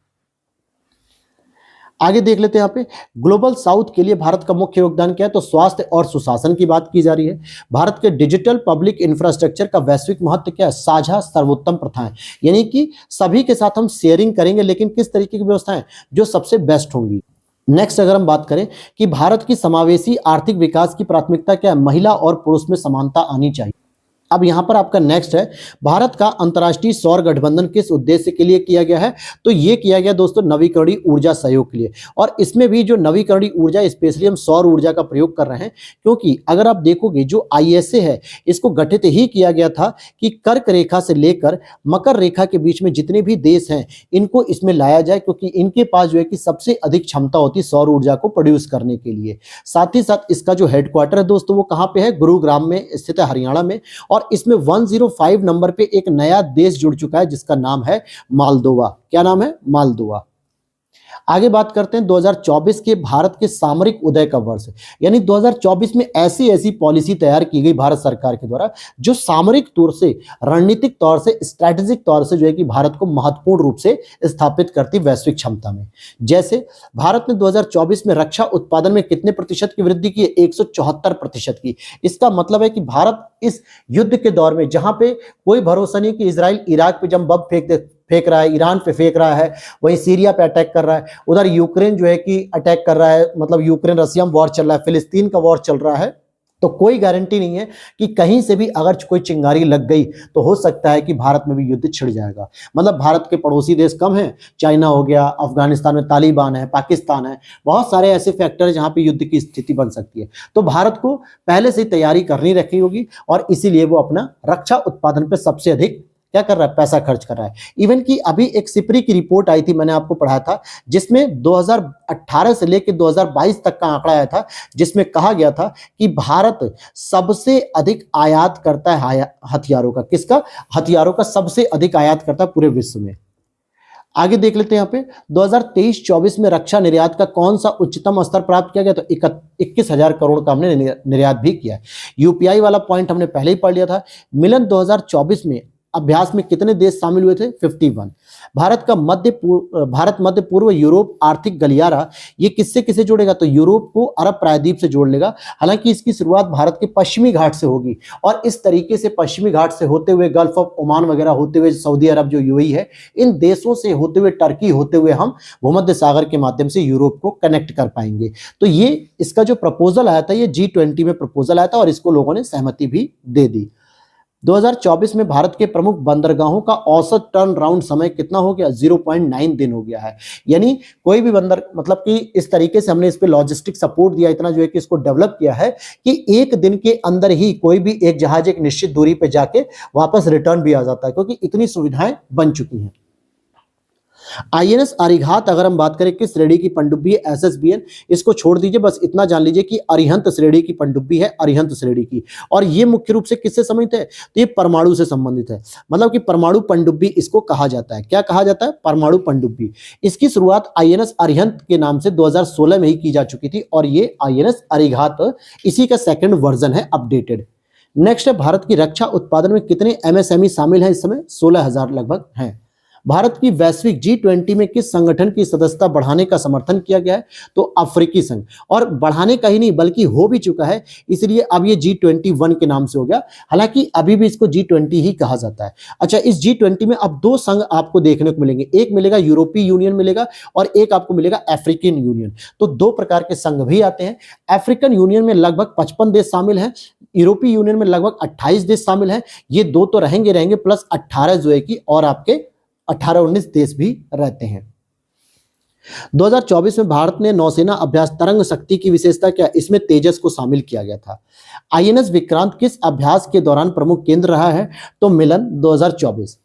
आगे देख लेते हैं यहाँ पे, ग्लोबल साउथ के लिए भारत का मुख्य योगदान क्या है? तो स्वास्थ्य और सुशासन की बात की जा रही है। भारत के डिजिटल पब्लिक इंफ्रास्ट्रक्चर का वैश्विक महत्व क्या है? साझा सर्वोत्तम प्रथाएं, यानी कि सभी के साथ हम शेयरिंग करेंगे, लेकिन किस तरीके की व्यवस्थाएं जो सबसे बेस्ट होंगी। नेक्स्ट अगर हम बात करें कि भारत की समावेशी आर्थिक विकास की प्राथमिकता क्या है? महिला और पुरुष में समानता आनी चाहिए। अब यहां पर आपका नेक्स्ट है, भारत का अंतर्राष्ट्रीय सौर गठबंधन किस उद्देश्य के लिए किया गया है? तो ये किया गया दोस्तों नवीकरणीय ऊर्जा सहयोग के लिए। और इसमें भी जो नवीकरणीय ऊर्जा, स्पेशली हम सौर ऊर्जा का प्रयोग कर रहे हैं, क्योंकि अगर आप देखोगे जो आईएसए है इसको गठित ही किया गया था कि कर्क रेखा से लेकर मकर रेखा के बीच में जितने भी देश हैं इनको इसमें लाया जाए, क्योंकि इनके पास जो है कि सबसे अधिक क्षमता होती है सौर ऊर्जा को प्रोड्यूस करने के लिए। साथ ही साथ इसका जो हेडक्वार्टर है दोस्तों वो कहाँ पे है? गुरुग्राम में स्थित है, हरियाणा में। और इसमें 105 नंबर पे एक नया देश जुड़ चुका है जिसका नाम है मालदोवा। क्या नाम है? मालदोवा। आगे बात करते हैं 2024 के भारत के सामरिक उदय का वर्ष, यानी 2024 में ऐसी ऐसी पॉलिसी तैयार की गई भारत सरकार के द्वारा जो सामरिक तौर से, रणनीतिक तौर से, स्ट्रैटेजिक तौर से जो है कि भारत को महत्वपूर्ण रूप से स्थापित करती वैश्विक क्षमता में। जैसे भारत ने 2024 में रक्षा उत्पादन में कितने प्रतिशत की वृद्धि की? 174% की। इसका मतलब है कि भारत इस युद्ध के दौर में, जहां पे कोई भरोसा नहीं कि इजराइल इराक पे जब बम फेंक रहा है, ईरान पे फेंक रहा है, वहीं सीरिया पे अटैक कर रहा है, उधर यूक्रेन जो है कि अटैक कर रहा है, मतलब यूक्रेन रसिया में वॉर चल रहा है, फिलिस्तीन का वॉर चल रहा है, तो कोई गारंटी नहीं है कि कहीं से भी अगर कोई चिंगारी लग गई तो हो सकता है कि भारत में भी युद्ध छिड़ जाएगा। मतलब भारत के पड़ोसी देश कम हैं, चाइना हो गया, अफगानिस्तान में तालिबान है, पाकिस्तान है, बहुत सारे ऐसे फैक्टर जहां पे युद्ध की स्थिति बन सकती है। तो भारत को पहले से तैयारी करनी रखी होगी और इसीलिए वो अपना रक्षा उत्पादन पर सबसे अधिक क्या कर रहा है? पैसा खर्च कर रहा है। इवन कि अभी एक सिपरी की रिपोर्ट आई थी, मैंने आपको पढ़ाया था, जिसमें 2018 से लेकर 2022 तक का आंकड़ा आया था, जिसमें कहा गया था कि भारत सबसे अधिक आयात करता है हथियारों का। किसका? हथियारों का सबसे अधिक आयात करता है पूरे विश्व में। आगे देख लेते हैं यहाँ पे 2023-24 में रक्षा निर्यात का कौन सा उच्चतम स्तर प्राप्त किया गया? तो 21,000 करोड़ का हमने निर्यात भी किया है। यूपीआई वाला पॉइंट हमने पहले ही पढ़ लिया था। मिलन 2024 में अभ्यास में कितने देश शामिल हुए थे? 51। भारत मध्य पूर्व यूरोप आर्थिक गलियारा, ये किससे किसे जोड़ेगा? तो यूरोप को अरब प्रायद्वीप से जोड़ लेगा। हालांकि इसकी शुरुआत भारत के पश्चिमी घाट से होगी और इस तरीके से पश्चिमी घाट से होते हुए गल्फ ऑफ ओमान वगैरह होते हुए सऊदी अरब जो यूएई है, इन देशों से होते हुए टर्की होते हुए हम भूमध्य सागर के माध्यम से यूरोप को कनेक्ट कर पाएंगे। तो ये इसका जो प्रपोजल आया था, ये G20 में प्रपोजल आया था और इसको लोगों ने सहमति भी दे दी। 2024 में भारत के प्रमुख बंदरगाहों का औसत टर्न राउंड समय कितना हो गया? 0.9 दिन हो गया है। यानी कोई भी बंदर, मतलब कि इस तरीके से हमने इस पे लॉजिस्टिक सपोर्ट दिया, इतना जो है कि इसको डेवलप किया है कि एक दिन के अंदर ही कोई भी एक जहाज एक निश्चित दूरी पे जाके वापस रिटर्न भी आ जाता है, क्योंकि इतनी सुविधाएं बन चुकी हैं। आईएनएस अरिहंत, अगर हम बात करें किस श्रेणी की पनडुब्बी है? एसएसबीएन। इसको छोड़ दीजिए, बस इतना जान लीजिए कि अरिहंत श्रेणी की पनडुब्बी है, अरिहंत श्रेणी की। और ये मुख्य रूप से किससे संबंधित है? तो ये परमाणु से संबंधित है, मतलब कि परमाणु पनडुब्बी इसको कहा जाता है। क्या कहा जाता है? परमाणु पनडुब्बी। इसकी शुरुआत आईएनएस अरिहंत के नाम से 2016 में ही की जा चुकी थी, और ये आईएनएस अरिहंत इसी का सेकंड वर्जन है, अपडेटेड। नेक्स्ट है, भारत की रक्षा उत्पादन में कितने एमएसएमई शामिल हैं? इस समय 16,000 लगभग हैं। भारत की वैश्विक G20 में किस संगठन की सदस्यता बढ़ाने का समर्थन किया गया है? तो अफ्रीकी संघ। और बढ़ाने का ही नहीं बल्कि हो भी चुका है, इसलिए अब ये G21 के नाम से हो गया, हालांकि अभी भी इसको G20 ही कहा जाता है। अच्छा, इस G20 में अब दो संघ आपको देखने को मिलेंगे, एक मिलेगा यूरोपीय यूनियन मिलेगा और एक आपको मिलेगा अफ्रीकन यूनियन। तो दो प्रकार के संघ भी आते हैं। अफ्रीकन यूनियन में लगभग 55 देश शामिल हैं, यूरोपीय यूनियन में लगभग 28 देश शामिल हैं। ये दो तो रहेंगे प्लस 18 जो है कि और आपके 18-19 देश भी रहते हैं। 2024 में भारत ने नौसेना अभ्यास तरंग शक्ति की विशेषता क्या? इसमें तेजस को शामिल किया गया था। आईएनएस विक्रांत किस अभ्यास के दौरान प्रमुख केंद्र रहा है? तो मिलन 2024।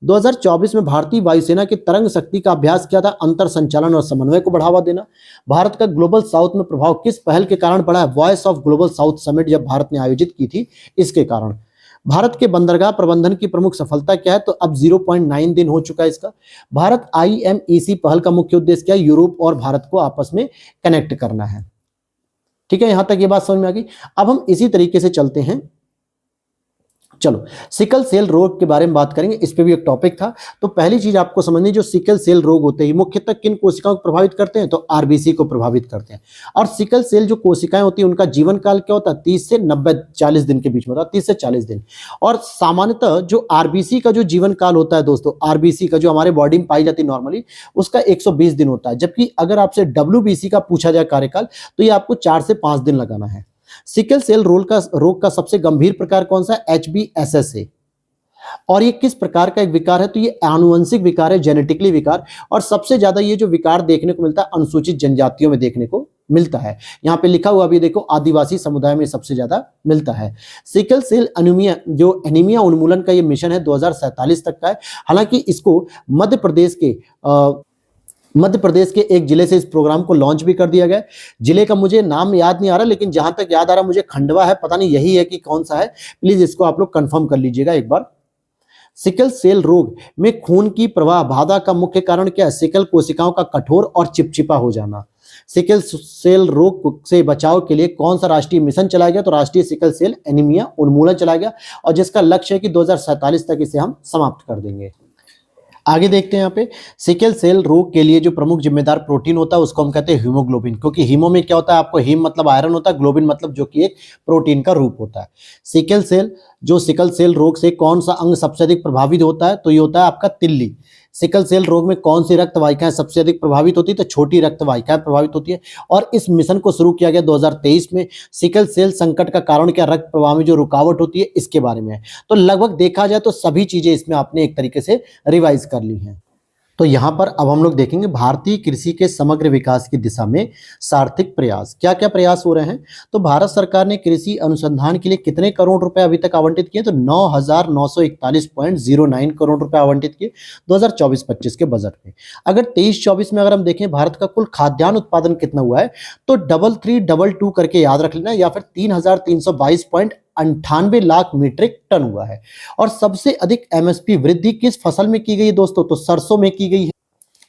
2024 में भारतीय वायुसेना की तरंग शक्ति का अभ्यास किया था, अंतर संचालन और समन्वय को बढ़ावा देना। भारत का ग्लोबल साउथ में प्रभाव किस पहल के कारण बढ़ा है? Voice of global south summit जब भारत ने आयोजित की थी, इसके कारण। भारत के बंदरगाह प्रबंधन की प्रमुख सफलता क्या है? तो अब 0.9 दिन हो चुका है इसका। भारत IMEC पहल का मुख्य उद्देश्य क्या है? यूरोप और भारत को आपस में कनेक्ट करना है। ठीक है, यहां तक ये बात समझ में आ गई। अब हम इसी तरीके से चलते हैं, चलो सिकल सेल रोग के बारे में बात करेंगे, इस पे भी एक टॉपिक था। तो पहली चीज आपको समझनी, जो सिकल सेल रोग होते हैं मुख्यतः किन कोशिकाओं को प्रभावित करते हैं? तो आरबीसी को प्रभावित करते हैं। और सिकल सेल जो कोशिकाएं होती हैं उनका जीवन काल क्या होता है? 30 से 40 दिन के बीच में होता है, 30 से 40 दिन। और सामान्यतः जो आरबीसी का जो जीवन काल होता है दोस्तों, आरबीसी का जो हमारे बॉडी में पाई जाती है नॉर्मली, उसका 120 दिन होता है। जबकि अगर आपसे डब्ल्यूबीसी का पूछा जाए कार्यकाल, तो ये आपको 4 से 5 दिन लगाना है। सिकल सेल रोग का सबसे गंभीर प्रकार कौन सा है? HBSSA। और ये किस प्रकार का एक विकार है? तो ये आनुवंशिक विकार है, जेनेटिकली विकार। और सबसे ज्यादा ये जो विकार देखने को मिलता है अनुसूचित जनजातियों में देखने को मिलता है। यहां पे लिखा हुआ भी देखो, आदिवासी समुदाय में सबसे ज्यादा मिलता है। सिकल सेल एनीमिया, जो एनीमिया उन्मूलन का ये मिशन है 2047 तक का है। हालांकि इसको मध्य प्रदेश के एक जिले से इस प्रोग्राम को लॉन्च भी कर दिया गया। जिले का मुझे नाम याद नहीं आ रहा, लेकिन जहां तक याद आ रहा मुझे खंडवा है, पता नहीं यही है कि कौन सा है, प्लीज इसको आप लोग कंफर्म कर लीजिएगा एक बार। सिकल सेल रोग में खून की प्रवाह बाधा का मुख्य कारण क्या है? सिकल कोशिकाओं का कठोर और चिपचिपा हो जाना। सिकल सेल रोग से बचाव के लिए कौन सा राष्ट्रीय मिशन चलाया गया? तो राष्ट्रीय सिकल सेल एनीमिया उन्मूलन चलाया गया, और जिसका लक्ष्य है कि 2047 तक इसे हम समाप्त कर देंगे। आगे देखते हैं, यहाँ पे सिकल सेल रोग के लिए जो प्रमुख जिम्मेदार प्रोटीन होता है उसको हम कहते हैं हीमोग्लोबिन, क्योंकि हीमो में क्या होता है? आपको हीम मतलब आयरन होता है, ग्लोबिन मतलब जो कि एक प्रोटीन का रूप होता है। सिकल सेल रोग से कौन सा अंग सबसे अधिक प्रभावित होता है? तो ये होता है आपका तिल्ली। सिकल सेल रोग में कौन सी रक्त वाहिकाएं सबसे अधिक प्रभावित होती है? तो छोटी रक्त वाहिकाएं प्रभावित होती है। और इस मिशन को शुरू किया गया 2023 में। सिकल सेल संकट का कारण क्या? रक्त प्रवाह में जो रुकावट होती है, इसके बारे में है। तो लगभग देखा जाए तो सभी चीजें इसमें आपने एक तरीके से रिवाइज कर ली हैं। तो यहाँ पर अब हम लोग देखेंगे भारतीय कृषि के समग्र विकास की दिशा में सार्थक प्रयास। क्या क्या प्रयास हो रहे हैं? तो भारत सरकार ने कृषि अनुसंधान के लिए कितने करोड़ रुपए अभी तक आवंटित किए? तो 9,941.09 करोड़ रुपए आवंटित किए 2024-25 के बजट में। अगर 23-24 में अगर हम देखें भारत का कुल खाद्यान्न उत्पादन कितना हुआ है, तो 3322 करके याद रख लेना, या फिर 3,322.98 लाख मीट्रिक टन हुआ है। और सबसे अधिक एमएसपी वृद्धि किस फसल में की गई है दोस्तों? तो सरसों में की गई है।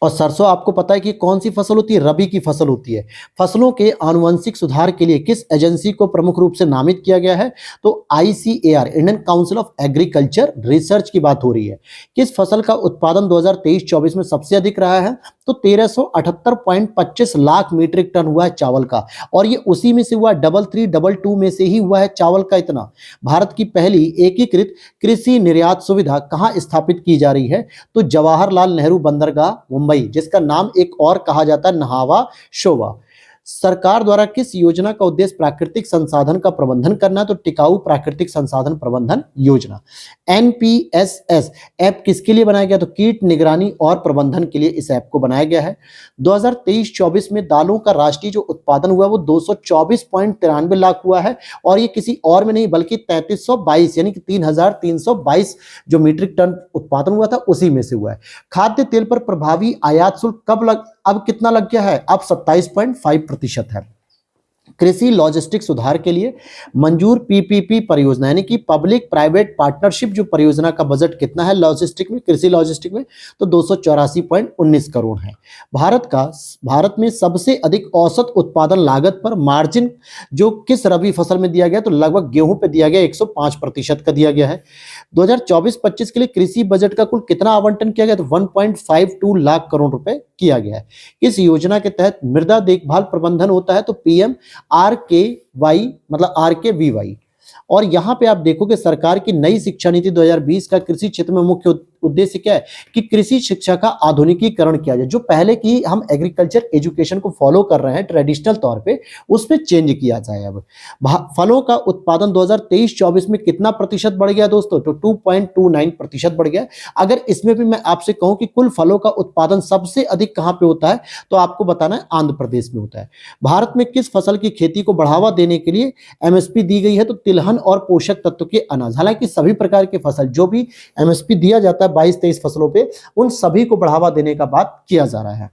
और सरसों आपको पता है कि कौन सी फसल होती है? रबी की फसल होती है। फसलों के आनुवंशिक सुधार के लिए किस एजेंसी को प्रमुख रूप से नामित किया गया है? तो ICAR, Indian council of agriculture research की बात हो रही है। किस फसल का उत्पादन 2023-24 में सबसे अधिक रहा है? तो 1378.25 लाख मीट्रिक टन हुआ है चावल का। और ये उसी में से हुआ, 3322 में से ही हुआ है चावल का इतना। भारत की पहली एकीकृत कृषि निर्यात सुविधा कहाँ स्थापित की जा रही है? तो जवाहरलाल नेहरू बंदरगाह मुंबई, जिसका नाम एक और कहा जाता है नहावा शोवा। सरकार द्वारा किस योजना का उद्देश्य प्राकृतिक संसाधन का प्रबंधन करना, तो टिकाऊ प्राकृतिक संसाधन प्रबंधन योजना। एनपीएसएस ऐप किसके लिए बनाया गया, तो कीट निगरानी और प्रबंधन के लिए इस ऐप को बनाया गया है। 2023-24 में दालों का राष्ट्रीय जो उत्पादन हुआ वो 224.93 लाख हुआ है, और ये किसी और में नहीं बल्कि 3322 यानी कि 3322 जो मीट्रिक टन उत्पादन हुआ था उसी में से हुआ है। खाद्य तेल पर प्रभावी आयात शुल्क अब कितना लग गया है, अब 27.5% है। कृषि लॉजिस्टिक सुधार के लिए मंजूर पीपीपी परियोजना यानी कि पब्लिक प्राइवेट पार्टनरशिप जो परियोजना का बजट कितना है लॉजिस्टिक में, कृषि लॉजिस्टिक में, तो 284.19 करोड़ है। भारत में सबसे अधिक औसत उत्पादन लागत पर मार्जिन जो किस रबी फसल में दिया गया, तो लगभग गेहूं पे दिया गया 105% का दिया गया है। 2024-25 के लिए कृषि बजट का कुल कितना आवंटन किया गया, तो 1.52 लाख करोड़ रुपए किया गया है। इस योजना के तहत मृदा देखभाल प्रबंधन होता है, तो पीएम RKY मतलब RKVY। और यहां पे आप देखोगे सरकार की नई शिक्षा नीति 2020 का कृषि क्षेत्र में मुख्य उद्देश्य क्या है कि कृषि शिक्षा का आधुनिकीकरण किया जाए। जो पहले की हम एग्रीकल्चर एजुकेशन को फॉलो कर रहे हैं ट्रेडिशनल तौर पे, उसमें चेंज किया जाए। अब फलों का उत्पादन 2023-24 में कितना प्रतिशत बढ़ गया दोस्तों, तो 2.29% बढ़ गया। अगर इसमें भी मैं आपसे कहूं कि कुल फलों का उत्पादन सबसे अधिक कहां पे होता है, तो आपको बताना है आंध्र प्रदेश में होता है। भारत में किस फसल की खेती को बढ़ावा देने के लिए एमएसपी दी गई है, तो तिलहन और पोषक तत्व के अनाज। हालांकि सभी प्रकार के फसल जो भी एमएसपी दिया जाता है 22-23 फसलों पे, उन सभी को बढ़ावा देने का बात किया जा रहा है।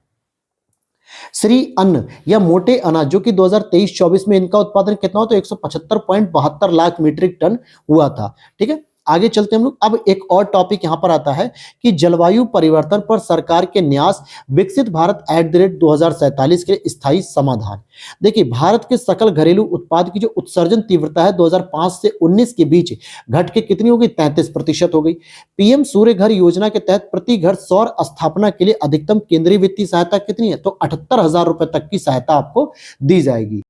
श्री अन्न या मोटे अनाज जो कि 2023-24 में इनका उत्पादन कितना हो, तो 175.72 लाख मीट्रिक टन हुआ था। ठीक है, आगे चलते हम लोग। अब एक और टॉपिक यहां पर आता है कि जलवायु परिवर्तन पर सरकार के न्यास विकसित भारत @2047 के लिए स्थायी समाधान। देखिए, भारत के सकल घरेलू उत्पाद की जो उत्सर्जन तीव्रता है 2005 से 19 के बीच घट के कितनी हो गई, 33% हो गई। पीएम सूर्य घर योजना के तहत प्रति घर सौर स्थापना के लिए अधिकतम केंद्रीय वित्तीय सहायता कितनी है, तो 78,000 रुपए तक की सहायता आपको दी जाएगी।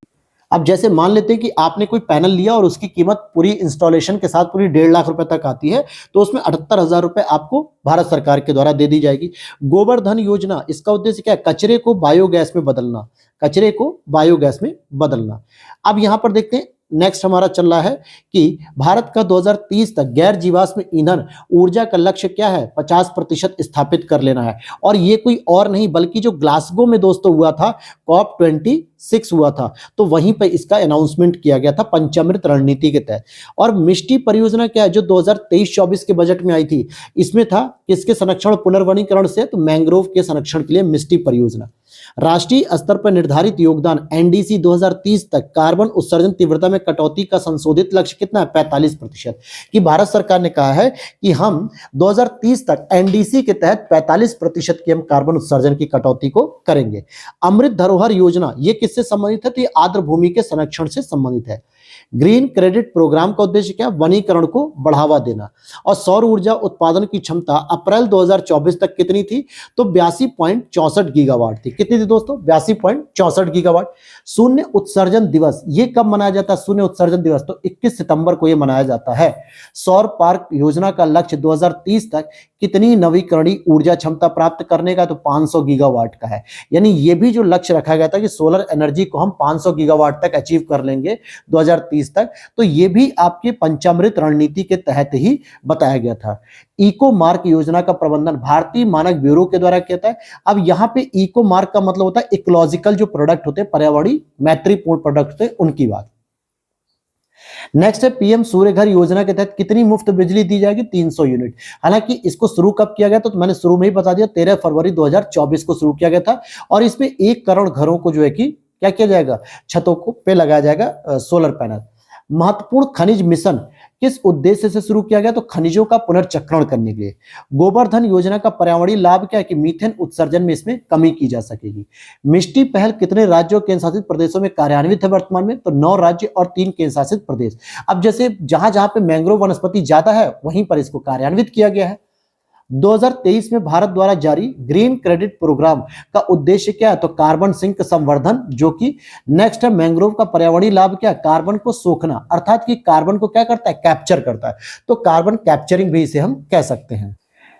अब जैसे मान लेते हैं कि आपने कोई पैनल लिया और उसकी कीमत पूरी इंस्टॉलेशन के साथ पूरी 1.5 लाख रुपए तक आती है, तो उसमें 78,000 रुपए आपको भारत सरकार के द्वारा दे दी जाएगी। गोवर्धन योजना, इसका उद्देश्य क्या है, कचरे को बायोगैस में बदलना, कचरे को बायोगैस में बदलना। अब यहां पर देखते हैं नेक्स्ट हमारा चल रहा है कि भारत का 2030 तक गैर जीवाश्म ईंधन ऊर्जा का लक्ष्य क्या है, 50% स्थापित कर लेना है। और ये कोई और नहीं बल्कि जो ग्लासगो में दोस्तों हुआ था, COP26 हुआ था, तो वहीं पे इसका अनाउंसमेंट किया गया था पंचामृत रणनीति के तहत। और मिष्टी परियोजना क्या है, जो 2023-24 के बजट में आई थी, इसमें था किसके संरक्षण पुनर्वनीकरण से, तो मैंग्रोव के संरक्षण के लिए मिष्टी परियोजना। राष्ट्रीय स्तर पर निर्धारित योगदान एनडीसी 2030 तक कार्बन उत्सर्जन तीव्रता में कटौती का संशोधित लक्ष्य कितना है, 45%। कि भारत सरकार ने कहा है कि हम 2030 तक एनडीसी के तहत 45% की हम कार्बन उत्सर्जन की कटौती को करेंगे। अमृत धरोहर योजना ये किससे संबंधित है, तो ये आर्द्र भूमि के संरक्षण से संबंधित है। ग्रीन क्रेडिट प्रोग्राम का उद्देश्य क्या, वनीकरण को बढ़ावा देना। और सौर ऊर्जा उत्पादन की क्षमता अप्रैल 2024 तक कितनी थी, तो 82.64 गीगावाट थी। कितनी थी दोस्तों, 82.64 गीगावाट। शून्य उत्सर्जन दिवस ये कब मनाया जाता है, शून्य उत्सर्जन दिवस तो 21 सितंबर को ये मनाया जाता है। सौर पार्क योजना का लक्ष्य 2030 तक कितनी नवीकरणीय ऊर्जा क्षमता प्राप्त करने का, तो 500 गीगावाट का है। यानी ये भी जो लक्ष्य रखा गया था कि सोलर एनर्जी को हम 500 गीगावाट तक अचीव कर लेंगे 2030 तक, तो ये भी आपके पंचामृत रणनीति के तहत ही बताया गया था। इको मार्क योजना का प्रबंधन भारतीय मानक ब्यूरो के द्वारा किया था। अब यहाँ पे इको मार्क का मतलब होता है इकोलॉजिकल जो प्रोडक्ट होते हैं, पर्यावरणीय मैत्रीपूर्ण प्रोडक्ट होते हैं, उनकी बात। नेक्स्ट है पीएम सूर्य घर योजना के तहत कितनी मुफ्त बिजली दी जाएगी, 300 यूनिट। हालांकि इसको शुरू कब किया गया, तो मैंने शुरू में ही बता दिया 13 फरवरी 2024 को शुरू किया गया था। और इसमें 1 करोड़ घरों को जो है कि क्या किया जाएगा, छतों को पे लगाया जाएगा सोलर पैनल। महत्वपूर्ण खनिज मिशन किस उद्देश्य से शुरू किया गया, तो खनिजों का पुनर्चक्रण करने के लिए। गोवर्धन योजना का पर्यावरणीय लाभ क्या है कि मीथेन उत्सर्जन में इसमें कमी की जा सकेगी। मिष्टी पहल कितने राज्यों केंद्र शासित प्रदेशों में कार्यान्वित है वर्तमान में, तो 9 राज्य और 3 केंद्र शासित प्रदेश। अब जैसे जहां जहां पे मैंग्रोव वनस्पति ज्यादा है वहीं पर इसको कार्यान्वित किया गया है। 2023 में भारत द्वारा जारी ग्रीन क्रेडिट प्रोग्राम का उद्देश्य क्या है, तो कार्बन सिंक संवर्धन, जो कि नेक्स्ट है मैंग्रोव का पर्यावरणीय लाभ क्या है, कार्बन को सोखना, अर्थात कि कार्बन को क्या करता है, कैप्चर करता है। तो कार्बन कैप्चरिंग भी इसे हम कह सकते हैं।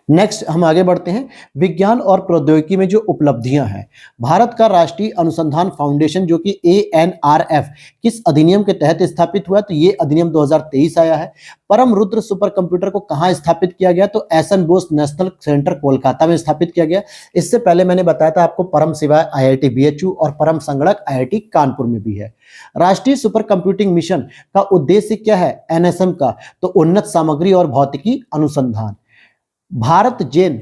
नेक्स्ट हम आगे बढ़ते हैं। विज्ञान और प्रौद्योगिकी में जो उपलब्धियां हैं, भारत का राष्ट्रीय अनुसंधान फाउंडेशन जो कि ANRF किस अधिनियम के तहत स्थापित हुआ, तो ये अधिनियम 2023 आया है। परम रुद्र सुपर कंप्यूटर को कहां स्थापित किया गया, तो S N Bose National Centre Kolkata में स्थापित किया गया। इससे पहले मैंने बताया था आपको परम शिवाय IIT BHU और परम संगणक IIT कानपुर में भी है। राष्ट्रीय सुपर कंप्यूटिंग मिशन का उद्देश्य क्या है, NSM का, तो उन्नत सामग्री और भौतिकी अनुसंधान। भारत जेन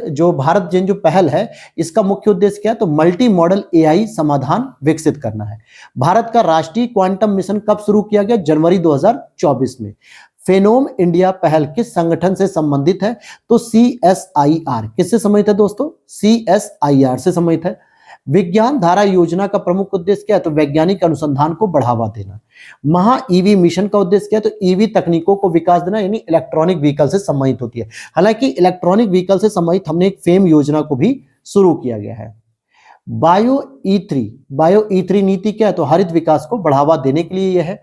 जो पहल है, इसका मुख्य उद्देश्य क्या है, तो मल्टी मॉडल AI समाधान विकसित करना है। भारत का राष्ट्रीय क्वांटम मिशन कब शुरू किया गया, जनवरी 2024 में। फेनोम इंडिया पहल किस संगठन से संबंधित है, तो CSIR। किससे संबंधित है दोस्तों, CSIR से संबंधित है। विज्ञान धारा योजना का प्रमुख उद्देश्य क्या है, तो वैज्ञानिक अनुसंधान को बढ़ावा देना। महा ईवी मिशन का उद्देश्य क्या है, तो ईवी तकनीकों को विकास देना, यानी इलेक्ट्रॉनिक व्हीकल से संबंधित होती है। हालांकि इलेक्ट्रॉनिक व्हीकल से संबंधित हमने एक फेम योजना को भी शुरू किया गया है। बायो ई थ्री नीति क्या है, तो हरित विकास को बढ़ावा देने के लिए यह है।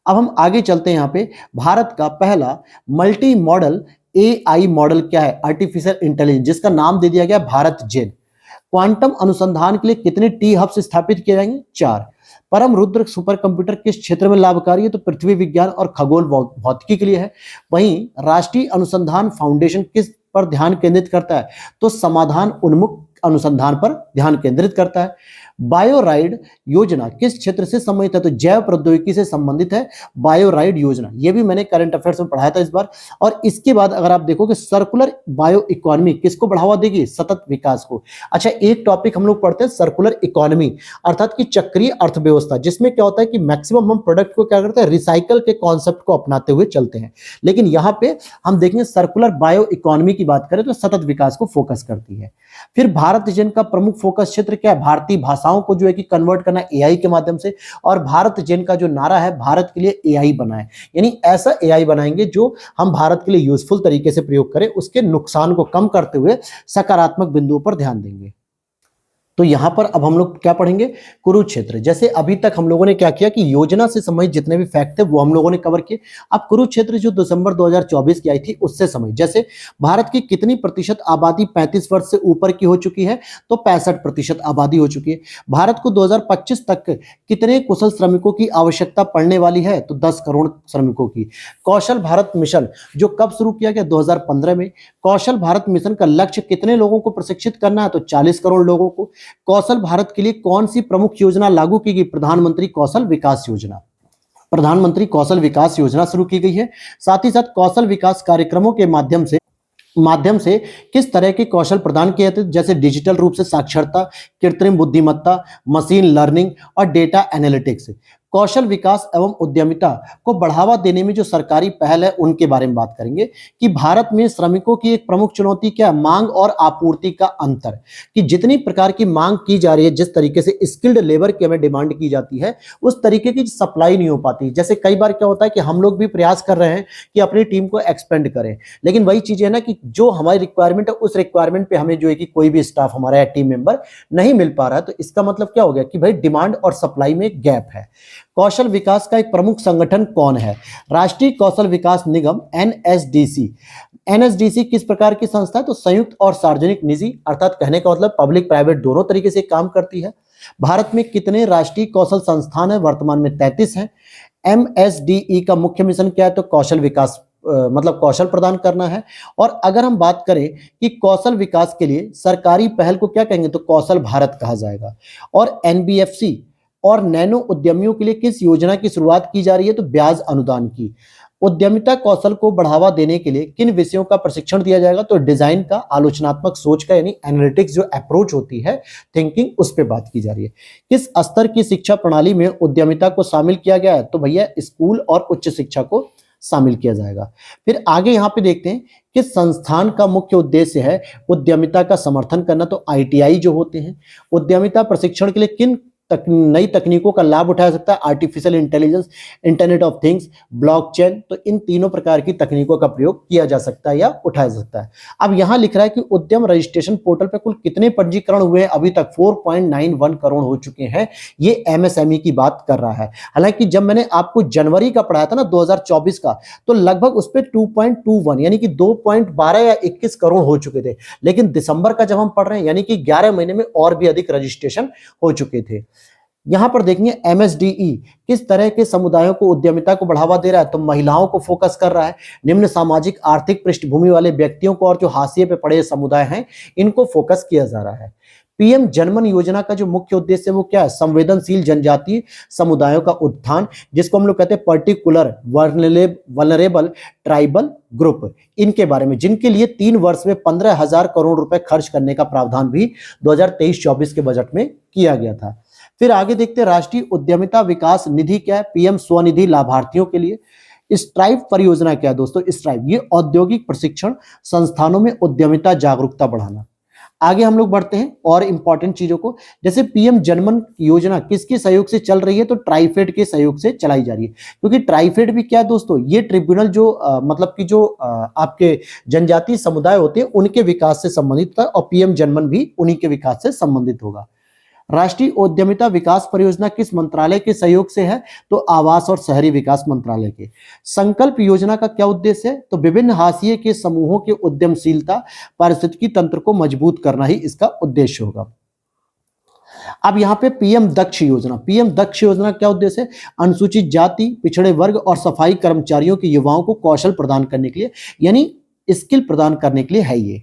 अब हम आगे चलते हैं। यहाँ पे भारत का पहला मल्टी मॉडल AI मॉडल क्या है, आर्टिफिशियल इंटेलिजेंस, जिसका नाम दे दिया गया भारत जेन। क्वांटम अनुसंधान के लिए कितने टी हब्स स्थापित किए जाएंगे, 4। परम रुद्र सुपर कंप्यूटर किस क्षेत्र में लाभकारी है, तो पृथ्वी विज्ञान और खगोल भौतिकी के लिए है। वहीं राष्ट्रीय अनुसंधान फाउंडेशन किस पर ध्यान केंद्रित करता है, तो समाधान उन्मुख अनुसंधान पर ध्यान केंद्रित करता है। बायोराइड योजना किस क्षेत्र से संबंधित है, तो जैव प्रौद्योगिकी से संबंधित है बायोराइड योजना। ये भी मैंने करंट अफेयर्स में पढ़ाया था इस बार। और इसके बाद अगर आप देखोगे, सर्कुलर बायो इकोनॉमी किसको बढ़ावा देगी, सतत विकास को। अच्छा, एक टॉपिक हम लोग पढ़ते हैं सर्कुलर इकोनॉमी, अर्थात कि चक्रीय अर्थव्यवस्था, जिसमें क्या होता है कि मैक्सिमम हम प्रोडक्ट को क्या करते हैं, रिसाइकल के कॉन्सेप्ट को अपनाते हुए चलते हैं। लेकिन यहाँ पे हम देखेंगे सर्कुलर बायो इकोनॉमी की बात करें तो सतत विकास को फोकस करती है। फिर भारत जेन का प्रमुख फोकस क्षेत्र क्या है, भारतीय भाषाओं को जो है कि कन्वर्ट करना AI के माध्यम से। और भारत जेन का जो नारा है, भारत के लिए AI बनाए, यानी ऐसा AI बनाएंगे जो हम भारत के लिए यूजफुल तरीके से प्रयोग करें, उसके नुकसान को कम करते हुए सकारात्मक बिंदुओं पर ध्यान देंगे। तो यहां पर अब हम लोग क्या पढ़ेंगे, कुरुक्षेत्र। जैसे अभी तक हम लोगों ने क्या किया कि योजना से संबंधित जितने भी फैक्ट थे वो हम लोगों ने कवर किए। अब कुरुक्षेत्र जो दिसंबर 2024 की आई थी उससे संबंधित, जैसे भारत की कितनी प्रतिशत आबादी 35 वर्ष से ऊपर की हो चुकी है, तो 65% आबादी हो चुकी है। भारत को 2025 तक कितने कुशल श्रमिकों की आवश्यकता पड़ने वाली है, तो 10 करोड़ श्रमिकों की। कौशल भारत मिशन जो कब शुरू किया गया, 2015 में। कौशल भारत मिशन का लक्ष्य कितने लोगों को प्रशिक्षित करना है, तो 40 करोड़ लोगों को। कौशल भारत के लिए कौन सी प्रमुख योजना लागू की गई, प्रधानमंत्री कौशल विकास योजना। प्रधानमंत्री कौशल विकास योजना शुरू की गई है। साथ ही साथ कौशल विकास कार्यक्रमों के माध्यम से किस तरह के कौशल प्रदान किए जाते हैं, जैसे डिजिटल रूप से साक्षरता, कृत्रिम बुद्धिमत्ता, मशीन लर्निंग और डेटा एनालिटिक्स। कौशल विकास एवं उद्यमिता को बढ़ावा देने में जो सरकारी पहल है उनके बारे में बात करेंगे कि भारत में श्रमिकों की एक प्रमुख चुनौती क्या है, मांग और आपूर्ति का अंतर। कि जितनी प्रकार की मांग की जा रही है, जिस तरीके से स्किल्ड लेबर की हमें डिमांड की जाती है, उस तरीके की सप्लाई नहीं हो पाती। जैसे कई बार क्या होता है कि हम लोग भी प्रयास कर रहे हैं कि अपनी टीम को एक्सपेंड करें, लेकिन वही चीज है ना कि जो हमारी रिक्वायरमेंट है उस रिक्वायरमेंट पे हमें जो है कि कोई भी स्टाफ हमारा या टीम मेंबर नहीं मिल पा रहा है। तो इसका मतलब क्या हो गया कि भाई डिमांड और सप्लाई में गैप है। कौशल विकास का एक प्रमुख संगठन कौन है, राष्ट्रीय कौशल विकास निगम NSDC। NSDC किस प्रकार की संस्था है, तो संयुक्त और सार्वजनिक निजी, अर्थात कहने का मतलब पब्लिक प्राइवेट दोनों तरीके से काम करती है। भारत में कितने राष्ट्रीय कौशल संस्थान है, वर्तमान में 33 हैं। MSDE का मुख्य मिशन क्या है, तो कौशल विकास मतलब कौशल प्रदान करना है। और अगर हम बात करें कि कौशल विकास के लिए सरकारी पहल को क्या कहेंगे, तो कौशल भारत कहा जाएगा। और NBFC और नैनो उद्यमियों के लिए किस योजना की शुरुआत की जा रही है, तो ब्याज अनुदान की। उद्यमिता कौशल को बढ़ावा देने के लिए किन विषयों का प्रशिक्षण दिया जाएगा, तो डिजाइन का, आलोचनात्मक सोच का, यानी एनालिटिक्स जो अप्रोच होती है थिंकिंग, उस पर बात की जा रही है। किस स्तर की शिक्षा प्रणाली में उद्यमिता को शामिल किया गया है, तो भैया स्कूल और उच्च शिक्षा को शामिल किया जाएगा। फिर आगे यहाँ पे देखते हैं कि संस्थान का मुख्य उद्देश्य है उद्यमिता का समर्थन करना, तो ITI जो होते हैं। उद्यमिता प्रशिक्षण के लिए किन नई तकनीकों का लाभ उठाया जा सकता है, artificial intelligence, internet of things, blockchain. तो इन तीनों प्रकार की तकनीकों का प्रयोग किया जा सकता है या उठाया जा सकता है। अब यहां लिख रहा है कि उद्यम रजिस्ट्रेशन पोर्टल पर कुल कितने पंजीकरण हुए हैं, अभी तक 4.91 करोड़ हो चुके हैं। ये एमएसएमई की बात कर रहा है। हालांकि जब मैंने आपको जनवरी का पढ़ाया था ना 2024 का, तो लगभग उस पर 2.21 यानी कि 2.12 या 21 करोड़ हो चुके थे। लेकिन दिसंबर का जब हम पढ़ रहे हैं यानी कि 11 महीने में और भी अधिक रजिस्ट्रेशन हो चुके थे। यहां पर देखेंगे एमएसडीई किस तरह के समुदायों को उद्यमिता को बढ़ावा दे रहा है, तो महिलाओं को फोकस कर रहा है, निम्न सामाजिक आर्थिक पृष्ठभूमि वाले व्यक्तियों को और जो हाशिए पे पड़े समुदाय हैं इनको फोकस किया जा रहा है। पीएम जनमन योजना का जो मुख्य उद्देश्य है वो क्या है, संवेदनशील जनजातीय समुदायों का उत्थान, जिसको हम लोग कहते हैं पर्टिकुलर वल्नरेबल ट्राइबल ग्रुप, इनके बारे में, जिनके लिए 3 वर्ष में 15,000 करोड़ रुपए खर्च करने का प्रावधान भी 2023-24 के बजट में किया गया था। फिर आगे देखते हैं राष्ट्रीय उद्यमिता विकास निधि क्या है, पीएम स्वनिधि लाभार्थियों के लिए। स्ट्राइव परियोजना क्या है दोस्तों, स्ट्राइव ये औद्योगिक प्रशिक्षण संस्थानों में उद्यमिता जागरूकता बढ़ाना। आगे हम लोग बढ़ते हैं और इंपॉर्टेंट चीजों को, जैसे पीएम जनमन योजना किसके सहयोग से चल रही है, तो ट्राइफेड के सहयोग से चलाई जा रही है। क्योंकि ट्राइफेड भी क्या है दोस्तों, ये ट्रिब्यूनल जो मतलब कि जो आपके जनजातीय समुदाय होते हैं उनके विकास से संबंधित था, और पीएम जनमन भी उन्हीं के विकास से संबंधित होगा। राष्ट्रीय उद्यमिता विकास परियोजना किस मंत्रालय के सहयोग से है, तो आवास और शहरी विकास मंत्रालय के। संकल्प योजना का क्या उद्देश्य है, तो विभिन्न हाशिए के समूहों के उद्यमशीलता पारिस्थितिकी तंत्र को मजबूत करना ही इसका उद्देश्य होगा। अब यहाँ पे पीएम दक्ष योजना, पीएम दक्ष योजना क्या उद्देश्य है, अनुसूचित जाति, पिछड़े वर्ग और सफाई कर्मचारियों के युवाओं को कौशल प्रदान करने के लिए, यानी स्किल प्रदान करने के लिए है ये।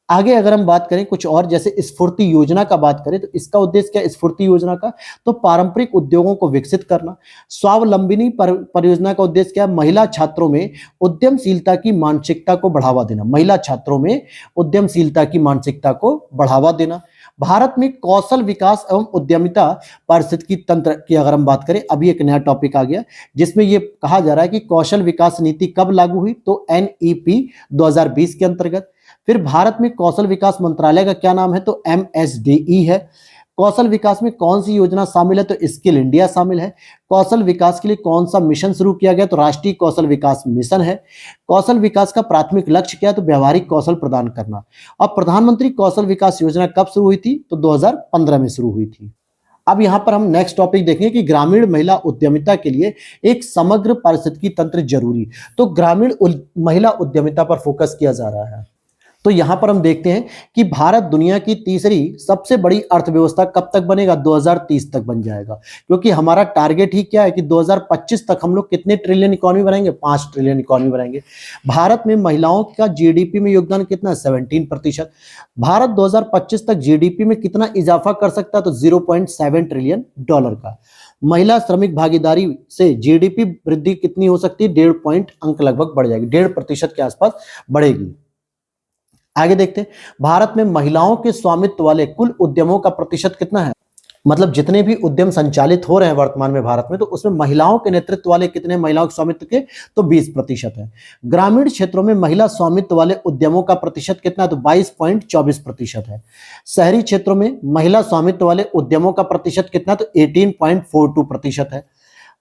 आगे अगर हम बात करें कुछ और, जैसे स्फूर्ति योजना का बात करें, तो इसका उद्देश्य क्या है स्फूर्ति योजना का, तो पारंपरिक उद्योगों को विकसित करना। स्वावलंबिनी परियोजना का उद्देश्य क्या है, महिला छात्रों में उद्यमशीलता की मानसिकता को बढ़ावा देना, महिला छात्रों में उद्यमशीलता की मानसिकता को बढ़ावा देना। भारत में कौशल विकास एवं उद्यमिता पारिस्थितिकी तंत्र की अगर हम बात करें, अभी एक नया टॉपिक आ गया जिसमें यह कहा जा रहा है कि कौशल विकास नीति कब लागू हुई, तो एनईपी 2020 के अंतर्गत। फिर भारत में कौशल विकास मंत्रालय का क्या नाम है, तो एमएसडीई है। कौशल विकास में कौन सी योजना शामिल है, तो स्किल इंडिया शामिल है। कौशल विकास के लिए कौन सा मिशन शुरू किया गया, तो राष्ट्रीय कौशल विकास मिशन है। कौशल विकास का प्राथमिक लक्ष्य क्या है, तो व्यवहारिक कौशल प्रदान करना। और प्रधानमंत्री कौशल विकास योजना कब शुरू हुई थी, तो 2015 में शुरू हुई थी। अब यहां पर हम नेक्स्ट टॉपिक देखेंगे कि ग्रामीण महिला उद्यमिता के लिए एक समग्र पारिस्थितिकी तंत्र जरूरी, तो ग्रामीण महिला उद्यमिता पर फोकस किया जा रहा है। तो यहां पर हम देखते हैं कि भारत दुनिया की तीसरी सबसे बड़ी अर्थव्यवस्था कब तक बनेगा, 2030 तक बन जाएगा। क्योंकि हमारा टारगेट ही क्या है कि 2025 तक हम लोग कितने ट्रिलियन इकोनॉमी बनाएंगे, 5 ट्रिलियन इकोनॉमी बनाएंगे। भारत में महिलाओं का जीडीपी में योगदान कितना है, 17%। भारत 2025 तक जीडीपी में कितना इजाफा कर सकता है, तो $0.7 ट्रिलियन का। महिला श्रमिक भागीदारी से जीडीपी वृद्धि कितनी हो सकती है, 1.5 पॉइंट अंक लगभग बढ़ जाएगी, 1.5% के आसपास बढ़ेगी। आगे देखते हैं, भारत में महिलाओं के स्वामित्व वाले कुल उद्यमों का प्रतिशत कितना है, मतलब जितने भी उद्यम संचालित हो रहे हैं वर्तमान में भारत में, तो उसमें महिलाओं के नेतृत्व वाले कितने, महिलाओं के स्वामित्व के, तो 20% है। ग्रामीण क्षेत्रों में महिला स्वामित्व वाले उद्यमों का प्रतिशत कितना है, तो 22.24% है। शहरी क्षेत्रों में महिला स्वामित्व वाले उद्यमों का प्रतिशत कितना, तो 18.42% है।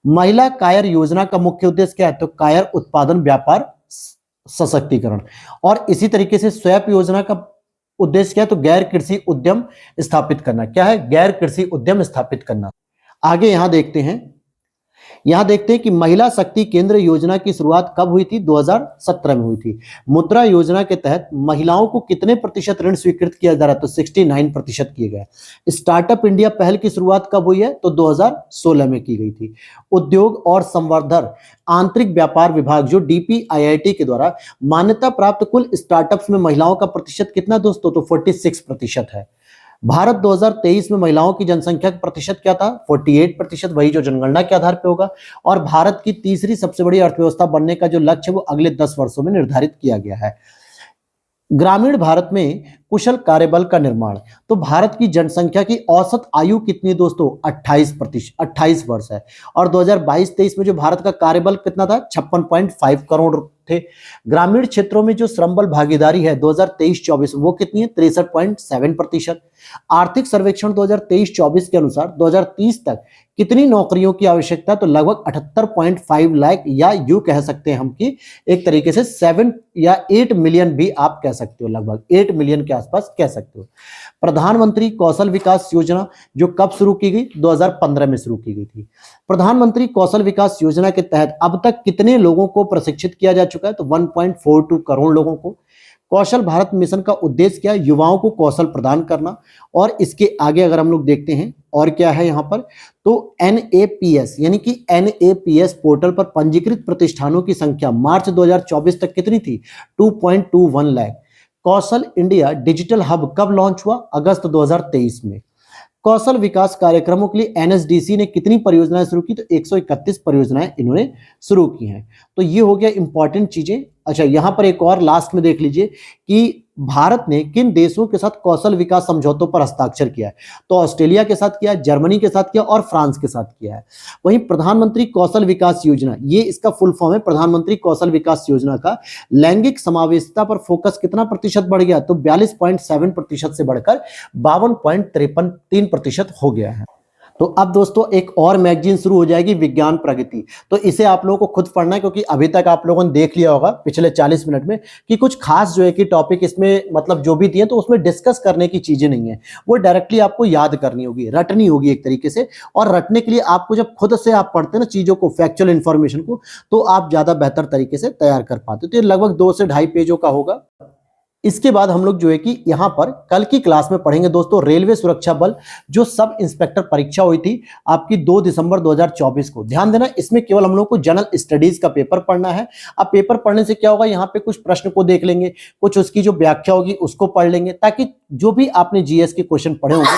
महिला कायर योजना का मुख्य उद्देश्य क्या है, तो कायर उत्पादन व्यापार सशक्तिकरण। और इसी तरीके से स्वैप योजना का उद्देश्य क्या है, तो गैर कृषि उद्यम स्थापित करना। क्या है, गैर कृषि उद्यम स्थापित करना। आगे यहां देखते हैं कि महिला शक्ति केंद्र योजना की शुरुआत कब हुई थी, 2017 में हुई थी। मुद्रा योजना के तहत महिलाओं को कितने प्रतिशत ऋण स्वीकृत किया जा रहा है, तो 69% किए गए। स्टार्टअप इंडिया पहल की शुरुआत कब हुई है, तो 2016 में की गई थी। उद्योग और संवर्धन आंतरिक व्यापार विभाग जो डीपीआईआईटी के द्वारा मान्यता प्राप्त कुल स्टार्टअप्स में महिलाओं का प्रतिशत कितना दोस्तों, तो 46% है। भारत 2023 में महिलाओं की जनसंख्या का प्रतिशत क्या था, 48%, वही जो जनगणना के आधार पर होगा। और भारत की तीसरी सबसे बड़ी अर्थव्यवस्था बनने का जो लक्ष्य है वो अगले 10 वर्षों में निर्धारित किया गया है। ग्रामीण भारत में कुशल कार्यबल का निर्माण, तो भारत की जनसंख्या की औसत आयु कितनी दोस्तों, 28 वर्ष है। और 2022-23 में जो भारत का कार्यबल कितना था, 56.5 करोड़ थे। ग्रामीण क्षेत्रों में जो श्रम बल भागीदारी है 2023-24 वो कितनी है? 63.7%। आर्थिक सर्वेक्षण 2023-24 के अनुसार 2030 तक कितनी नौकरियों की आवश्यकता है? तो लगभग 78.5 लाख, या यूं कह सकते हैं हम कि एक तरीके से 7 या 8 मिलियन भी आप कह सकते हो, लगभग 8 मिलियन के आसपास कह सकते हो। प्रधानमंत्री कौशल विकास योजना जो कब शुरू की गई? 2015 में शुरू की गई थी। प्रधानमंत्री कौशल विकास योजना के तहत अब तक कितने लोगों को प्रशिक्षित किया जा चुका है? तो 1.42 करोड़ लोगों को। कौशल भारत मिशन का उद्देश्य क्या है? युवाओं को कौशल प्रदान करना। और इसके आगे अगर हम लोग देखते हैं और क्या है यहाँ पर, तो NAPS यानी कि NAPS पोर्टल पर पंजीकृत प्रतिष्ठानों की संख्या मार्च 2024 तक कितनी थी? 2.21 लाख। कौशल इंडिया डिजिटल हब कब लॉन्च हुआ? अगस्त 2023 में। कौशल विकास कार्यक्रमों के लिए NSDC ने कितनी परियोजनाएं शुरू की? तो 131 परियोजनाएं इन्होंने शुरू की हैं। तो ये हो गया इंपॉर्टेंट चीजें। अच्छा, यहां पर एक और लास्ट में देख लीजिए कि भारत ने किन देशों के साथ कौशल विकास समझौतों पर हस्ताक्षर किया है। तो ऑस्ट्रेलिया के साथ किया, जर्मनी के साथ किया और फ्रांस के साथ किया है। वहीं प्रधानमंत्री कौशल विकास योजना, ये इसका फुल फॉर्म है प्रधानमंत्री कौशल विकास योजना का लैंगिक समावेशिता पर फोकस कितना प्रतिशत बढ़ गया? तो 42.7% से बढ़कर 52.53% हो गया है। तो अब दोस्तों एक और मैगजीन शुरू हो जाएगी, विज्ञान प्रगति। तो इसे आप लोगों को खुद पढ़ना है, क्योंकि अभी तक आप लोगों ने देख लिया होगा पिछले 40 मिनट में कि कुछ खास जो है कि टॉपिक इसमें मतलब जो भी दिए तो उसमें डिस्कस करने की चीजें नहीं है, वो डायरेक्टली आपको याद करनी होगी, रटनी होगी एक तरीके से। और रटने के लिए आपको जब खुद से आप पढ़ते हैं ना चीजों को, फैक्चुअल इंफॉर्मेशन को, तो आप ज्यादा बेहतर तरीके से तैयार कर पाते हो। तो ये लगभग 2 से 2.5 पेजों का होगा। इसके बाद हम लोग जो है कि यहाँ पर कल की क्लास में पढ़ेंगे दोस्तों रेलवे सुरक्षा बल जो सब इंस्पेक्टर परीक्षा हुई थी आपकी 2 दिसंबर 2024 को। ध्यान देना, इसमें केवल हम लोग को जनरल स्टडीज का पेपर पढ़ना है। अब पेपर पढ़ने से क्या होगा, यहाँ पे कुछ प्रश्न को देख लेंगे, कुछ उसकी जो व्याख्या होगी उसको पढ़ लेंगे, ताकि जो भी आपने जीएस के क्वेश्चन पढ़े होंगे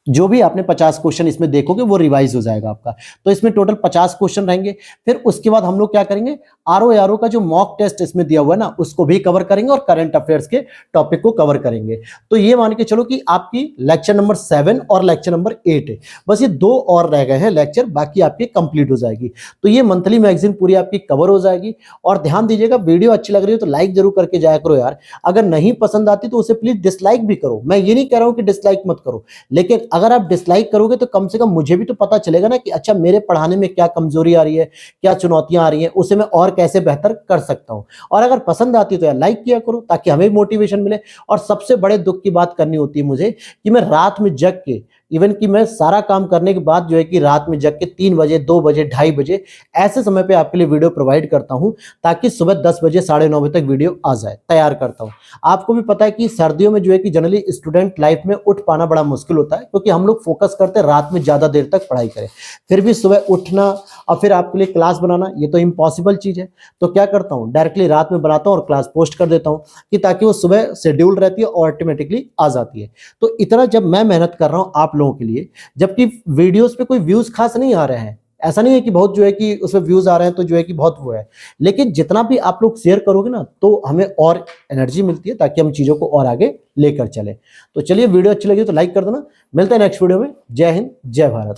50 क्वेश्चन इसमें देखोगे वो रिवाइज हो जाएगा आपका। तो इसमें टोटल 50 क्वेश्चन रहेंगे। फिर उसके बाद हम लोग क्या करेंगे, आरओ का जो मॉक टेस्ट इसमें दिया हुआ है ना उसको भी कवर करेंगे और करंट अफेयर्स के टॉपिक को कवर करेंगे। तो ये मान के चलो कि आपकी लेक्चर नंबर 7 और लेक्चर नंबर 8 है, बस ये 2 और रह गए हैं लेक्चर, बाकी आपकी कंप्लीट हो जाएगी। तो ये मंथली मैगजीन पूरी आपकी कवर हो जाएगी। और ध्यान दीजिएगा, वीडियो अच्छी लग रही है तो लाइक जरूर करके जाया करो यार। अगर नहीं पसंद आती तो उसे प्लीज डिसलाइक भी करो। मैं ये नहीं कह रहा हूं कि डिसलाइक मत करो, लेकिन अगर आप डिसलाइक करोगे तो कम से कम मुझे भी तो पता चलेगा ना कि अच्छा मेरे पढ़ाने में क्या कमजोरी आ रही है, क्या चुनौतियां आ रही हैं, उसे मैं और कैसे बेहतर कर सकता हूं। और अगर पसंद आती है तो यार लाइक किया करो ताकि हमें मोटिवेशन मिले। और सबसे बड़े दुख की बात करनी होती है मुझे कि मैं रात में जग के, इवन कि मैं सारा काम करने के बाद जो है कि रात में जग के 3 बजे, 2 बजे, 2:30 बजे ऐसे समय पे आपके लिए वीडियो प्रोवाइड करता हूं, ताकि सुबह 10 बजे 9:30 बजे तक वीडियो आ जाए, तैयार करता हूं। आपको भी पता है कि सर्दियों में जो है कि जनरली स्टूडेंट लाइफ में उठ पाना बड़ा मुश्किल होता है, क्योंकि हम लोग फोकस करते हैं रात में ज्यादा देर तक पढ़ाई करें, फिर भी सुबह उठना और फिर आपके लिए क्लास बनाना ये तो इम्पॉसिबल चीज है। तो क्या करता हूं, डायरेक्टली रात में बनाता हूं और क्लास पोस्ट कर देता हूं, कि ताकि वो सुबह शेड्यूल रहती है और ऑटोमेटिकली आ जाती है। तो इतना जब मैं मेहनत कर रहा हूं आप लोगों के लिए, जबकि वीडियोस पे कोई व्यूज खास नहीं आ रहे हैं, ऐसा नहीं है कि बहुत जो है कि उसमें व्यूज आ रहे हैं तो जो है कि बहुत वो है, लेकिन जितना भी आप लोग शेयर करोगे ना तो हमें और एनर्जी मिलती है, ताकि हम चीजों को और आगे लेकर चले। तो चलिए, वीडियो अच्छी लगी तो लाइक कर देना। मिलते हैं नेक्स्ट वीडियो में। जय हिंद, जय भारत।